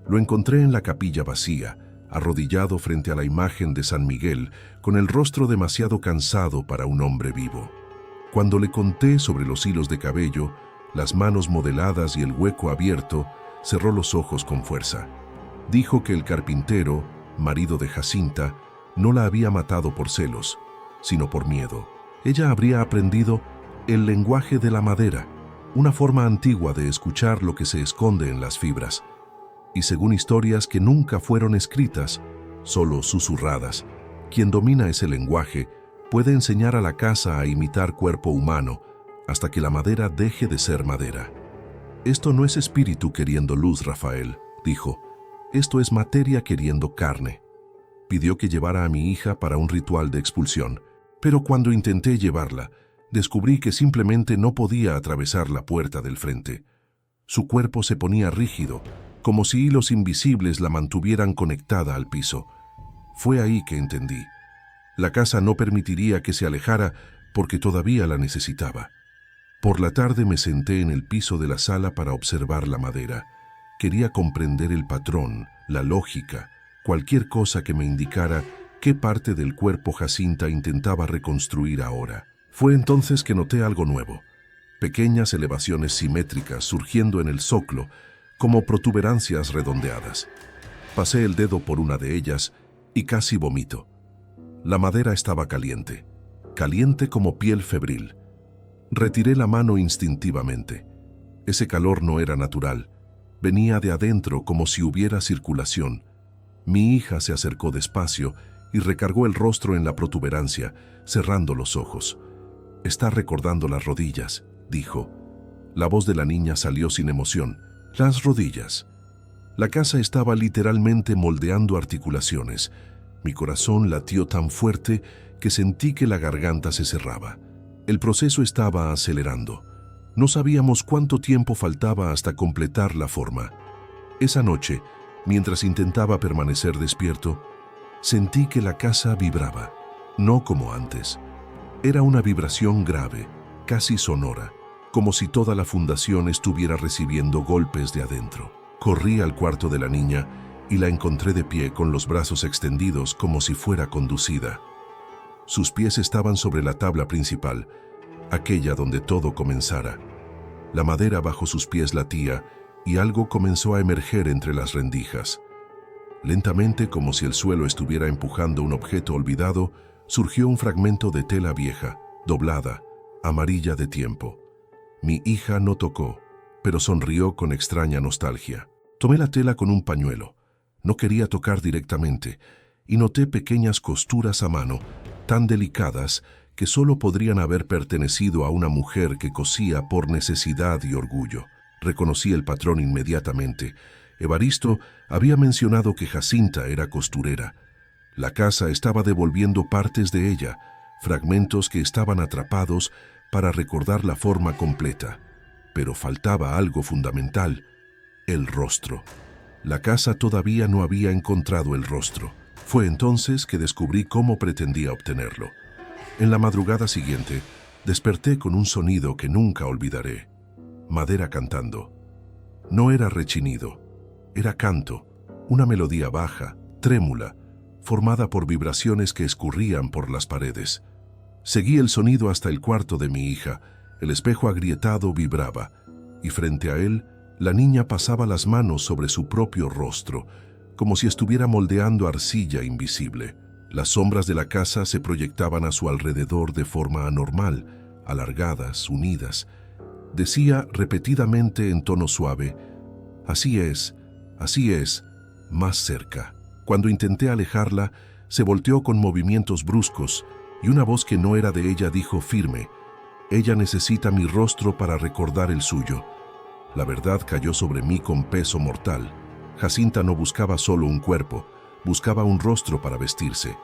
Lo encontré en la capilla vacía, arrodillado frente a la imagen de San Miguel, con el rostro demasiado cansado para un hombre vivo. Cuando le conté sobre los hilos de cabello, las manos modeladas y el hueco abierto, cerró los ojos con fuerza. Dijo que el carpintero, marido de Jacinta, no la había matado por celos, sino por miedo. Ella habría aprendido el lenguaje de la madera, una forma antigua de escuchar lo que se esconde en las fibras. Y según historias que nunca fueron escritas, solo susurradas, quien domina ese lenguaje puede enseñar a la casa a imitar cuerpo humano hasta que la madera deje de ser madera. «Esto no es espíritu queriendo luz, Rafael», dijo. «Esto es materia queriendo carne». Pidió que llevara a mi hija para un ritual de expulsión, pero cuando intenté llevarla, descubrí que simplemente no podía atravesar la puerta del frente. Su cuerpo se ponía rígido, como si hilos invisibles la mantuvieran conectada al piso. Fue ahí que entendí. La casa no permitiría que se alejara porque todavía la necesitaba. Por la tarde me senté en el piso de la sala para observar la madera. Quería comprender el patrón, la lógica, cualquier cosa que me indicara qué parte del cuerpo Jacinta intentaba reconstruir ahora. Fue entonces que noté algo nuevo. Pequeñas elevaciones simétricas surgiendo en el zoclo, como protuberancias redondeadas. Pasé el dedo por una de ellas y casi vomito. La madera estaba caliente, caliente como piel febril. Retiré la mano instintivamente. Ese calor no era natural. Venía de adentro como si hubiera circulación. Mi hija se acercó despacio y recargó el rostro en la protuberancia, cerrando los ojos. «Está recordando las rodillas», dijo. La voz de la niña salió sin emoción. «Las rodillas». La casa estaba literalmente moldeando articulaciones. Mi corazón latió tan fuerte que sentí que la garganta se cerraba. El proceso estaba acelerando. No sabíamos cuánto tiempo faltaba hasta completar la forma. Esa noche, mientras intentaba permanecer despierto, sentí que la casa vibraba, no como antes. Era una vibración grave, casi sonora, como si toda la fundación estuviera recibiendo golpes de adentro. Corrí al cuarto de la niña y la encontré de pie con los brazos extendidos como si fuera conducida. Sus pies estaban sobre la tabla principal, aquella donde todo comenzara. La madera bajo sus pies latía y algo comenzó a emerger entre las rendijas. Lentamente, como si el suelo estuviera empujando un objeto olvidado, surgió un fragmento de tela vieja, doblada, amarilla de tiempo. Mi hija no tocó, pero sonrió con extraña nostalgia. Tomé la tela con un pañuelo. No quería tocar directamente, y noté pequeñas costuras a mano, tan delicadas que solo podrían haber pertenecido a una mujer que cosía por necesidad y orgullo. Reconocí el patrón inmediatamente. Evaristo había mencionado que Jacinta era costurera. La casa estaba devolviendo partes de ella, fragmentos que estaban atrapados para recordar la forma completa. Pero faltaba algo fundamental: el rostro. La casa todavía no había encontrado el rostro. Fue entonces que descubrí cómo pretendía obtenerlo. En la madrugada siguiente, Desperté con un sonido que nunca olvidaré. Madera cantando. No era rechinido, era canto, una melodía baja, trémula, formada por vibraciones que escurrían por las paredes. Seguí el sonido hasta el cuarto de mi hija. El espejo agrietado vibraba, y frente a él, la niña pasaba las manos sobre su propio rostro, como si estuviera moldeando arcilla invisible. Las sombras de la casa se proyectaban a su alrededor de forma anormal, alargadas, unidas. Decía repetidamente en tono suave, así es, más cerca. Cuando intenté alejarla, se volteó con movimientos bruscos y una voz que no era de ella dijo firme, ella necesita mi rostro para recordar el suyo. La verdad cayó sobre mí con peso mortal. Jacinta no buscaba solo un cuerpo, buscaba un rostro para vestirse,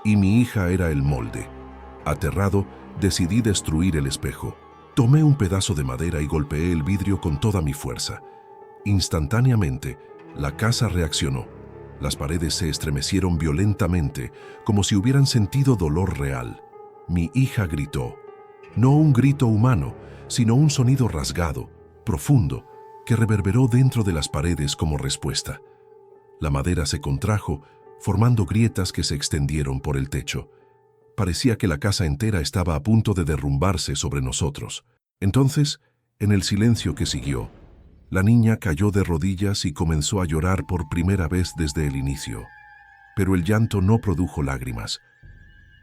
y mi hija era el molde. Aterrado, decidí destruir el espejo. Tomé un pedazo de madera y golpeé el vidrio con toda mi fuerza. Instantáneamente, la casa reaccionó. Las paredes se estremecieron violentamente, como si hubieran sentido dolor real. Mi hija gritó. No un grito humano, sino un sonido rasgado, profundo, que reverberó dentro de las paredes como respuesta. La madera se contrajo, formando grietas que se extendieron por el techo. Parecía que la casa entera estaba a punto de derrumbarse sobre nosotros. Entonces, en el silencio que siguió, la niña cayó de rodillas y comenzó a llorar por primera vez desde el inicio. Pero el llanto no produjo lágrimas.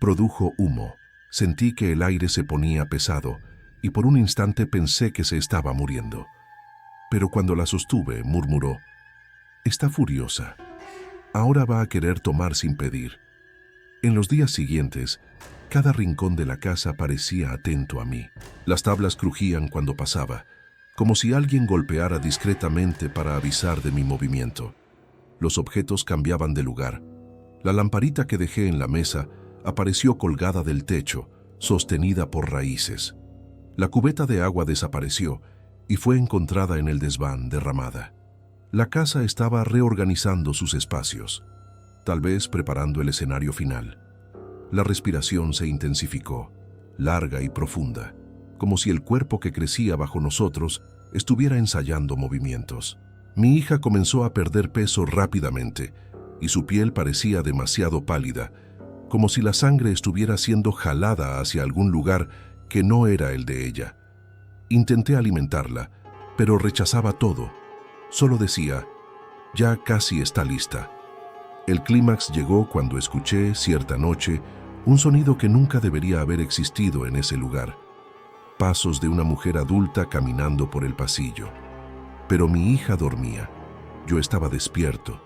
Produjo humo. Sentí que el aire se ponía pesado y por un instante pensé que se estaba muriendo. Pero cuando la sostuve, murmuró, «Está furiosa. Ahora va a querer tomar sin pedir». En los días siguientes, cada rincón de la casa parecía atento a mí. Las tablas crujían cuando pasaba, como si alguien golpeara discretamente para avisar de mi movimiento. Los objetos cambiaban de lugar. La lamparita que dejé en la mesa apareció colgada del techo, sostenida por raíces. La cubeta de agua desapareció y fue encontrada en el desván, derramada. La casa estaba reorganizando sus espacios, tal vez preparando el escenario final. La respiración se intensificó, larga y profunda, como si el cuerpo que crecía bajo nosotros estuviera ensayando movimientos. Mi hija comenzó a perder peso rápidamente y su piel parecía demasiado pálida, como si la sangre estuviera siendo jalada hacia algún lugar que no era el de ella. Intenté alimentarla, pero rechazaba todo. Solo decía, ya casi está lista. El clímax llegó cuando escuché, cierta noche, un sonido que nunca debería haber existido en ese lugar. Pasos de una mujer adulta caminando por el pasillo. Pero mi hija dormía. Yo estaba despierto.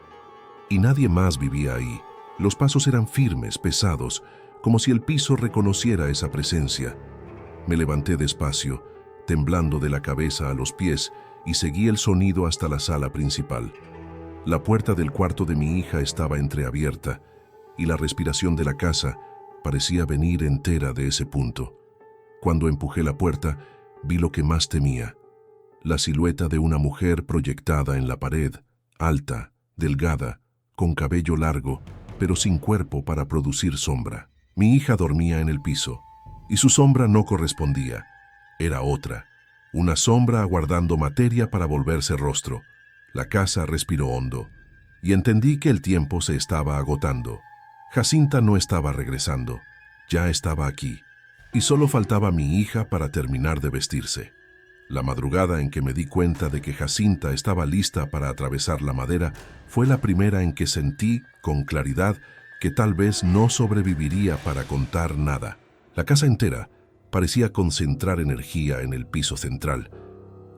Y nadie más vivía ahí. Los pasos eran firmes, pesados, como si el piso reconociera esa presencia. Me levanté despacio, temblando de la cabeza a los pies, y seguí el sonido hasta la sala principal. La puerta del cuarto de mi hija estaba entreabierta, y la respiración de la casa parecía venir entera de ese punto. Cuando empujé la puerta, vi lo que más temía: la silueta de una mujer proyectada en la pared, alta, delgada, con cabello largo, pero sin cuerpo para producir sombra. Mi hija dormía en el piso, y su sombra no correspondía. Era otra, una sombra aguardando materia para volverse rostro. La casa respiró hondo, y entendí que el tiempo se estaba agotando. Jacinta no estaba regresando, ya estaba aquí, y solo faltaba mi hija para terminar de vestirse. La madrugada en que me di cuenta de que Jacinta estaba lista para atravesar la madera fue la primera en que sentí, con claridad, que tal vez no sobreviviría para contar nada. La casa entera parecía concentrar energía en el piso central,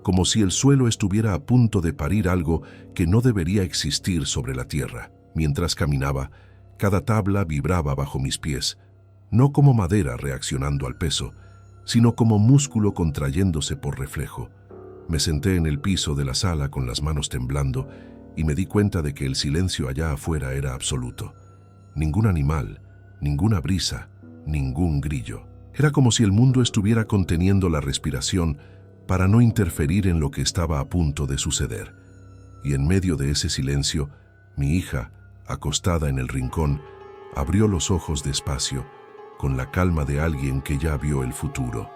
como si el suelo estuviera a punto de parir algo que no debería existir sobre la tierra. Mientras caminaba, cada tabla vibraba bajo mis pies, no como madera reaccionando al peso, sino como músculo contrayéndose por reflejo. Me senté en el piso de la sala con las manos temblando y me di cuenta de que el silencio allá afuera era absoluto. Ningún animal, ninguna brisa, ningún grillo. Era como si el mundo estuviera conteniendo la respiración para no interferir en lo que estaba a punto de suceder. Y en medio de ese silencio, mi hija, acostada en el rincón, abrió los ojos despacio, con la calma de alguien que ya vio el futuro.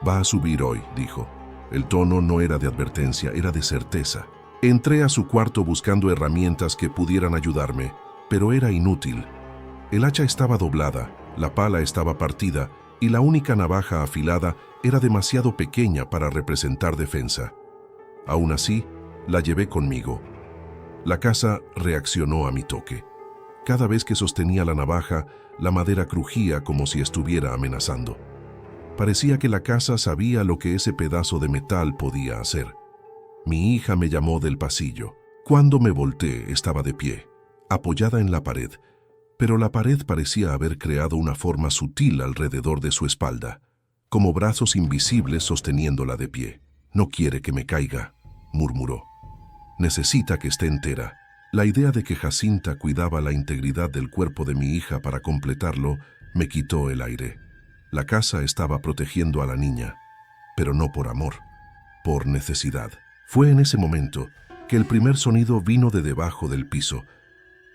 Va a subir hoy, dijo. El tono no era de advertencia, era de certeza. Entré a su cuarto buscando herramientas que pudieran ayudarme, pero era inútil. El hacha estaba doblada, la pala estaba partida y la única navaja afilada era demasiado pequeña para representar defensa. Aún así, la llevé conmigo. La casa reaccionó a mi toque. Cada vez que sostenía la navaja, la madera crujía como si estuviera amenazando. Parecía que la casa sabía lo que ese pedazo de metal podía hacer. Mi hija me llamó del pasillo. Cuando me volteé, estaba de pie, apoyada en la pared, pero la pared parecía haber creado una forma sutil alrededor de su espalda, como brazos invisibles sosteniéndola de pie. «No quiere que me caiga», murmuró. «Necesita que esté entera». La idea de que Jacinta cuidaba la integridad del cuerpo de mi hija para completarlo me quitó el aire. La casa estaba protegiendo a la niña, pero no por amor, por necesidad. Fue en ese momento que el primer sonido vino de debajo del piso.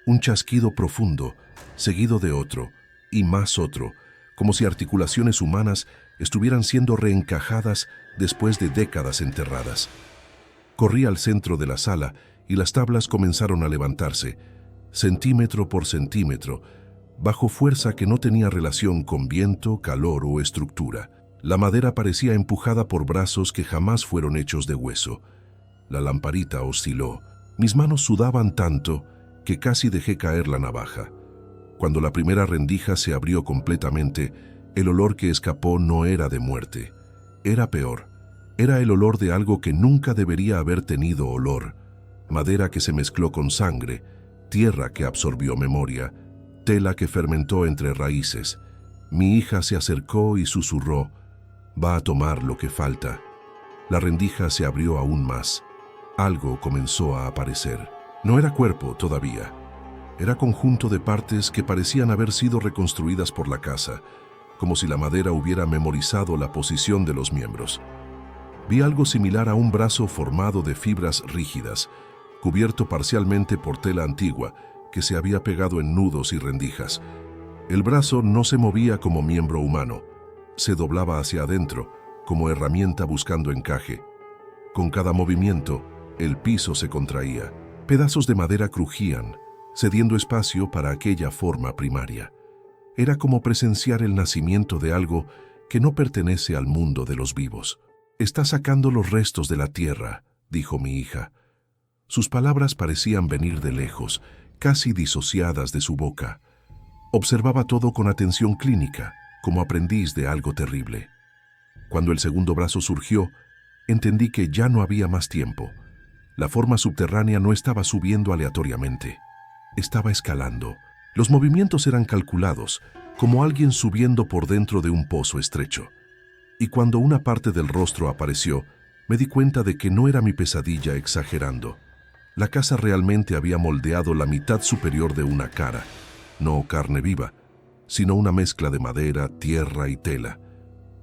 Un chasquido profundo, seguido de otro, y más otro, como si articulaciones humanas estuvieran siendo reencajadas después de décadas enterradas. Corrí al centro de la sala y las tablas comenzaron a levantarse, centímetro por centímetro, bajo fuerza que no tenía relación con viento, calor o estructura. La madera parecía empujada por brazos que jamás fueron hechos de hueso. La lamparita osciló. Mis manos sudaban tanto que casi dejé caer la navaja. Cuando la primera rendija se abrió completamente, el olor que escapó no era de muerte. Era peor. Era el olor de algo que nunca debería haber tenido olor. Madera que se mezcló con sangre, tierra que absorbió memoria, tela que fermentó entre raíces. Mi hija se acercó y susurró: «Va a tomar lo que falta». La rendija se abrió aún más. Algo comenzó a aparecer. No era cuerpo todavía. Era conjunto de partes que parecían haber sido reconstruidas por la casa, como si la madera hubiera memorizado la posición de los miembros. Vi algo similar a un brazo formado de fibras rígidas, cubierto parcialmente por tela antigua, que se había pegado en nudos y rendijas. El brazo no se movía como miembro humano, se doblaba hacia adentro, como herramienta buscando encaje. Con cada movimiento, el piso se contraía. Pedazos de madera crujían, cediendo espacio para aquella forma primaria. Era como presenciar el nacimiento de algo que no pertenece al mundo de los vivos. «Está sacando los restos de la tierra», dijo mi hija. Sus palabras parecían venir de lejos, casi disociadas de su boca. Observaba todo con atención clínica, como aprendiz de algo terrible. Cuando el segundo brazo surgió, entendí que ya no había más tiempo. La forma subterránea no estaba subiendo aleatoriamente. Estaba escalando. Los movimientos eran calculados, como alguien subiendo por dentro de un pozo estrecho. Y cuando una parte del rostro apareció, me di cuenta de que no era mi pesadilla exagerando. La casa realmente había moldeado la mitad superior de una cara, no carne viva, sino una mezcla de madera, tierra y tela.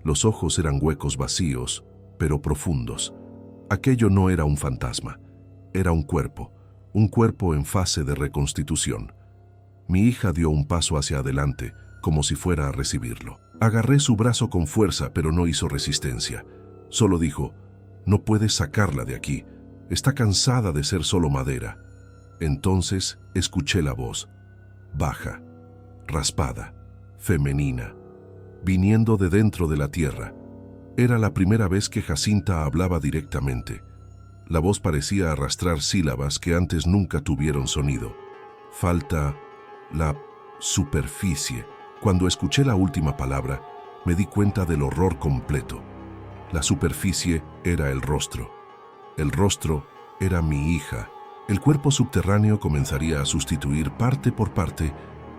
Los ojos eran huecos vacíos, pero profundos. Aquello no era un fantasma, era un cuerpo en fase de reconstitución. Mi hija dio un paso hacia adelante, como si fuera a recibirlo. Agarré su brazo con fuerza, pero no hizo resistencia. Solo dijo: «No puedes sacarla de aquí. Está cansada de ser solo madera». Entonces escuché la voz, baja, raspada, femenina, viniendo de dentro de la tierra. Era la primera vez que Jacinta hablaba directamente. La voz parecía arrastrar sílabas que antes nunca tuvieron sonido. «Falta la superficie». Cuando escuché la última palabra, me di cuenta del horror completo. La superficie era el rostro. El rostro era mi hija. El cuerpo subterráneo comenzaría a sustituir parte por parte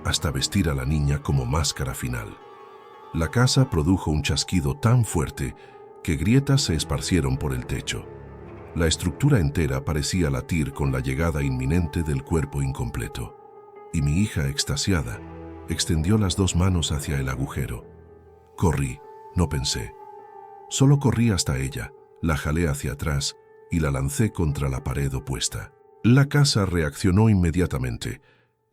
hasta vestir a la niña como máscara final. La casa produjo un chasquido tan fuerte que grietas se esparcieron por el techo. La estructura entera parecía latir con la llegada inminente del cuerpo incompleto. Y mi hija, extasiada, extendió las dos manos hacia el agujero. Corrí, no pensé. Solo corrí hasta ella, la jalé hacia atrás y la lancé contra la pared opuesta. La casa reaccionó inmediatamente.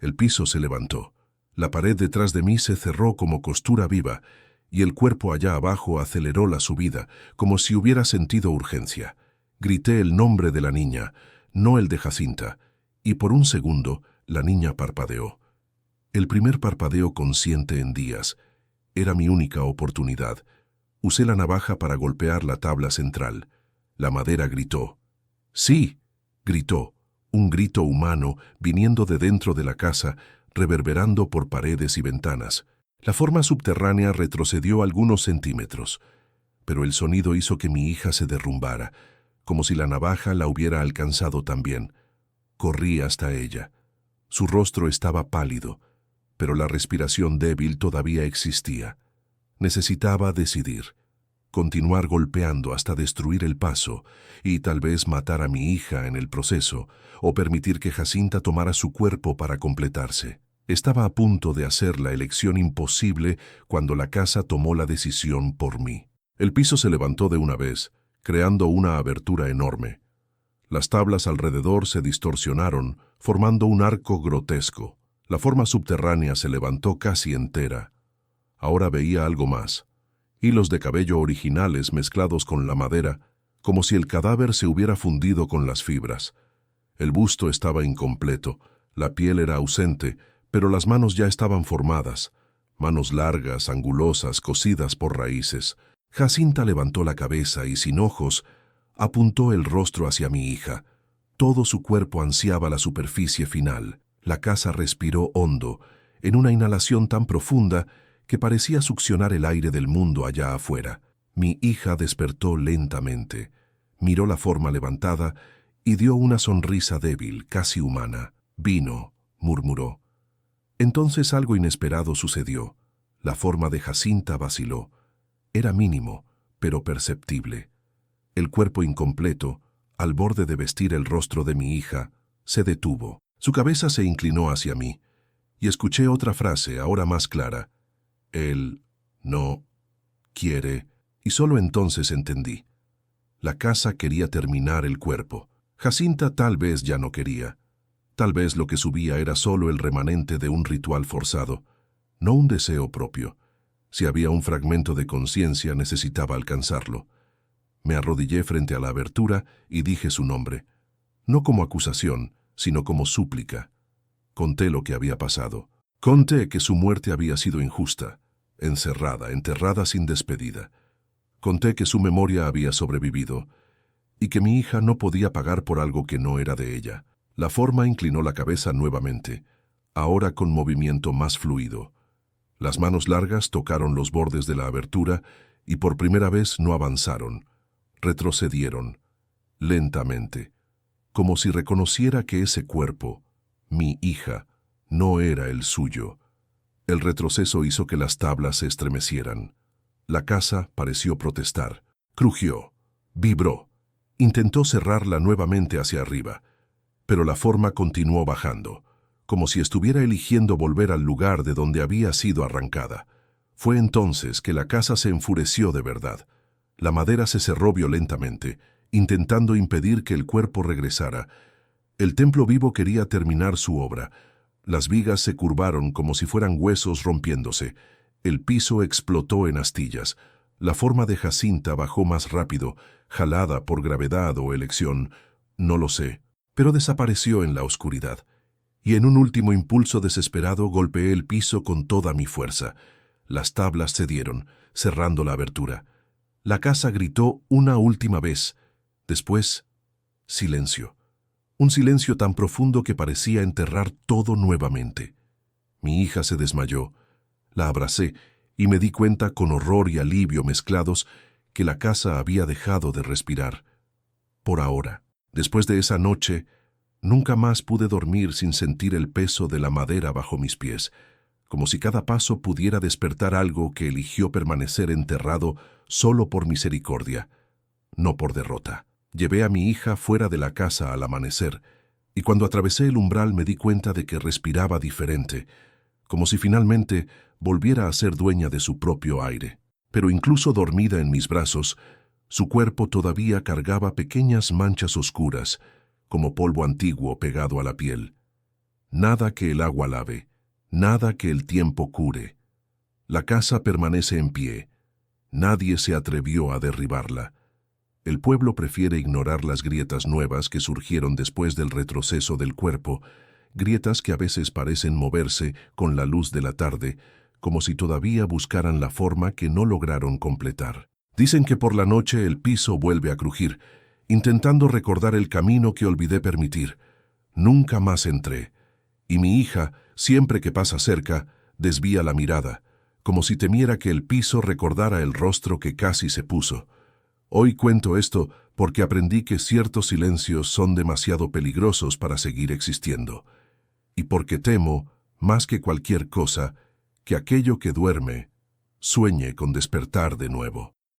El piso se levantó. La pared detrás de mí se cerró como costura viva y el cuerpo allá abajo aceleró la subida, como si hubiera sentido urgencia. Grité el nombre de la niña, no el de Jacinta, y por un segundo la niña parpadeó. El primer parpadeo consciente en días. Era mi única oportunidad. Usé la navaja para golpear la tabla central. La madera gritó. ¡Sí!, gritó, un grito humano viniendo de dentro de la casa, reverberando por paredes y ventanas. La forma subterránea retrocedió algunos centímetros, pero el sonido hizo que mi hija se derrumbara, como si la navaja la hubiera alcanzado también. Corrí hasta ella. Su rostro estaba pálido, pero la respiración débil todavía existía. Necesitaba decidir. Continuar golpeando hasta destruir el paso y tal vez matar a mi hija en el proceso, o permitir que Jacinta tomara su cuerpo para completarse. Estaba a punto de hacer la elección imposible cuando la casa tomó la decisión por mí. El piso se levantó de una vez, creando una abertura enorme. Las tablas alrededor se distorsionaron, formando un arco grotesco. La forma subterránea se levantó casi entera. Ahora veía algo más. Hilos de cabello originales mezclados con la madera, como si el cadáver se hubiera fundido con las fibras. El busto estaba incompleto, la piel era ausente, pero las manos ya estaban formadas, manos largas, angulosas, cosidas por raíces. Jacinta levantó la cabeza y, sin ojos, apuntó el rostro hacia mi hija. Todo su cuerpo ansiaba la superficie final. La casa respiró hondo, en una inhalación tan profunda que parecía succionar el aire del mundo allá afuera. Mi hija despertó lentamente, miró la forma levantada y dio una sonrisa débil, casi humana. «Vino», murmuró. Entonces algo inesperado sucedió. La forma de Jacinta vaciló. Era mínimo, pero perceptible. El cuerpo incompleto, al borde de vestir el rostro de mi hija, se detuvo. Su cabeza se inclinó hacia mí, y escuché otra frase, ahora más clara. Él no quiere, y solo entonces entendí. La casa quería terminar el cuerpo. Jacinta tal vez ya no quería. Tal vez lo que subía era solo el remanente de un ritual forzado, no un deseo propio. Si había un fragmento de conciencia, necesitaba alcanzarlo. Me arrodillé frente a la abertura y dije su nombre, no como acusación, sino como súplica. Conté lo que había pasado. Conté que su muerte había sido injusta, encerrada, enterrada sin despedida. Conté que su memoria había sobrevivido y que mi hija no podía pagar por algo que no era de ella. La forma inclinó la cabeza nuevamente, ahora con movimiento más fluido. Las manos largas tocaron los bordes de la abertura y por primera vez no avanzaron. Retrocedieron, lentamente, como si reconociera que ese cuerpo, mi hija, no era el suyo. El retroceso hizo que las tablas se estremecieran. La casa pareció protestar. Crujió, vibró. Intentó cerrarla nuevamente hacia arriba, pero la forma continuó bajando, como si estuviera eligiendo volver al lugar de donde había sido arrancada. Fue entonces que la casa se enfureció de verdad. La madera se cerró violentamente, intentando impedir que el cuerpo regresara. El templo vivo quería terminar su obra. Las vigas se curvaron como si fueran huesos rompiéndose. El piso explotó en astillas. La forma de Jacinta bajó más rápido, jalada por gravedad o elección, no lo sé, pero desapareció en la oscuridad. Y en un último impulso desesperado golpeé el piso con toda mi fuerza. Las tablas cedieron, cerrando la abertura. La casa gritó una última vez. Después, silencio. Un silencio tan profundo que parecía enterrar todo nuevamente. Mi hija se desmayó. La abracé y me di cuenta con horror y alivio mezclados que la casa había dejado de respirar. Por ahora. Después de esa noche, nunca más pude dormir sin sentir el peso de la madera bajo mis pies, como si cada paso pudiera despertar algo que eligió permanecer enterrado solo por misericordia, no por derrota. Llevé a mi hija fuera de la casa al amanecer, y cuando atravesé el umbral me di cuenta de que respiraba diferente, como si finalmente volviera a ser dueña de su propio aire. Pero incluso dormida en mis brazos, su cuerpo todavía cargaba pequeñas manchas oscuras, como polvo antiguo pegado a la piel. Nada que el agua lave, nada que el tiempo cure. La casa permanece en pie. Nadie se atrevió a derribarla. El pueblo prefiere ignorar las grietas nuevas que surgieron después del retroceso del cuerpo, grietas que a veces parecen moverse con la luz de la tarde, como si todavía buscaran la forma que no lograron completar. Dicen que por la noche el piso vuelve a crujir, intentando recordar el camino que olvidé permitir. Nunca más entré, y mi hija, siempre que pasa cerca, desvía la mirada, como si temiera que el piso recordara el rostro que casi se puso. Hoy cuento esto porque aprendí que ciertos silencios son demasiado peligrosos para seguir existiendo, y porque temo, más que cualquier cosa, que aquello que duerme sueñe con despertar de nuevo.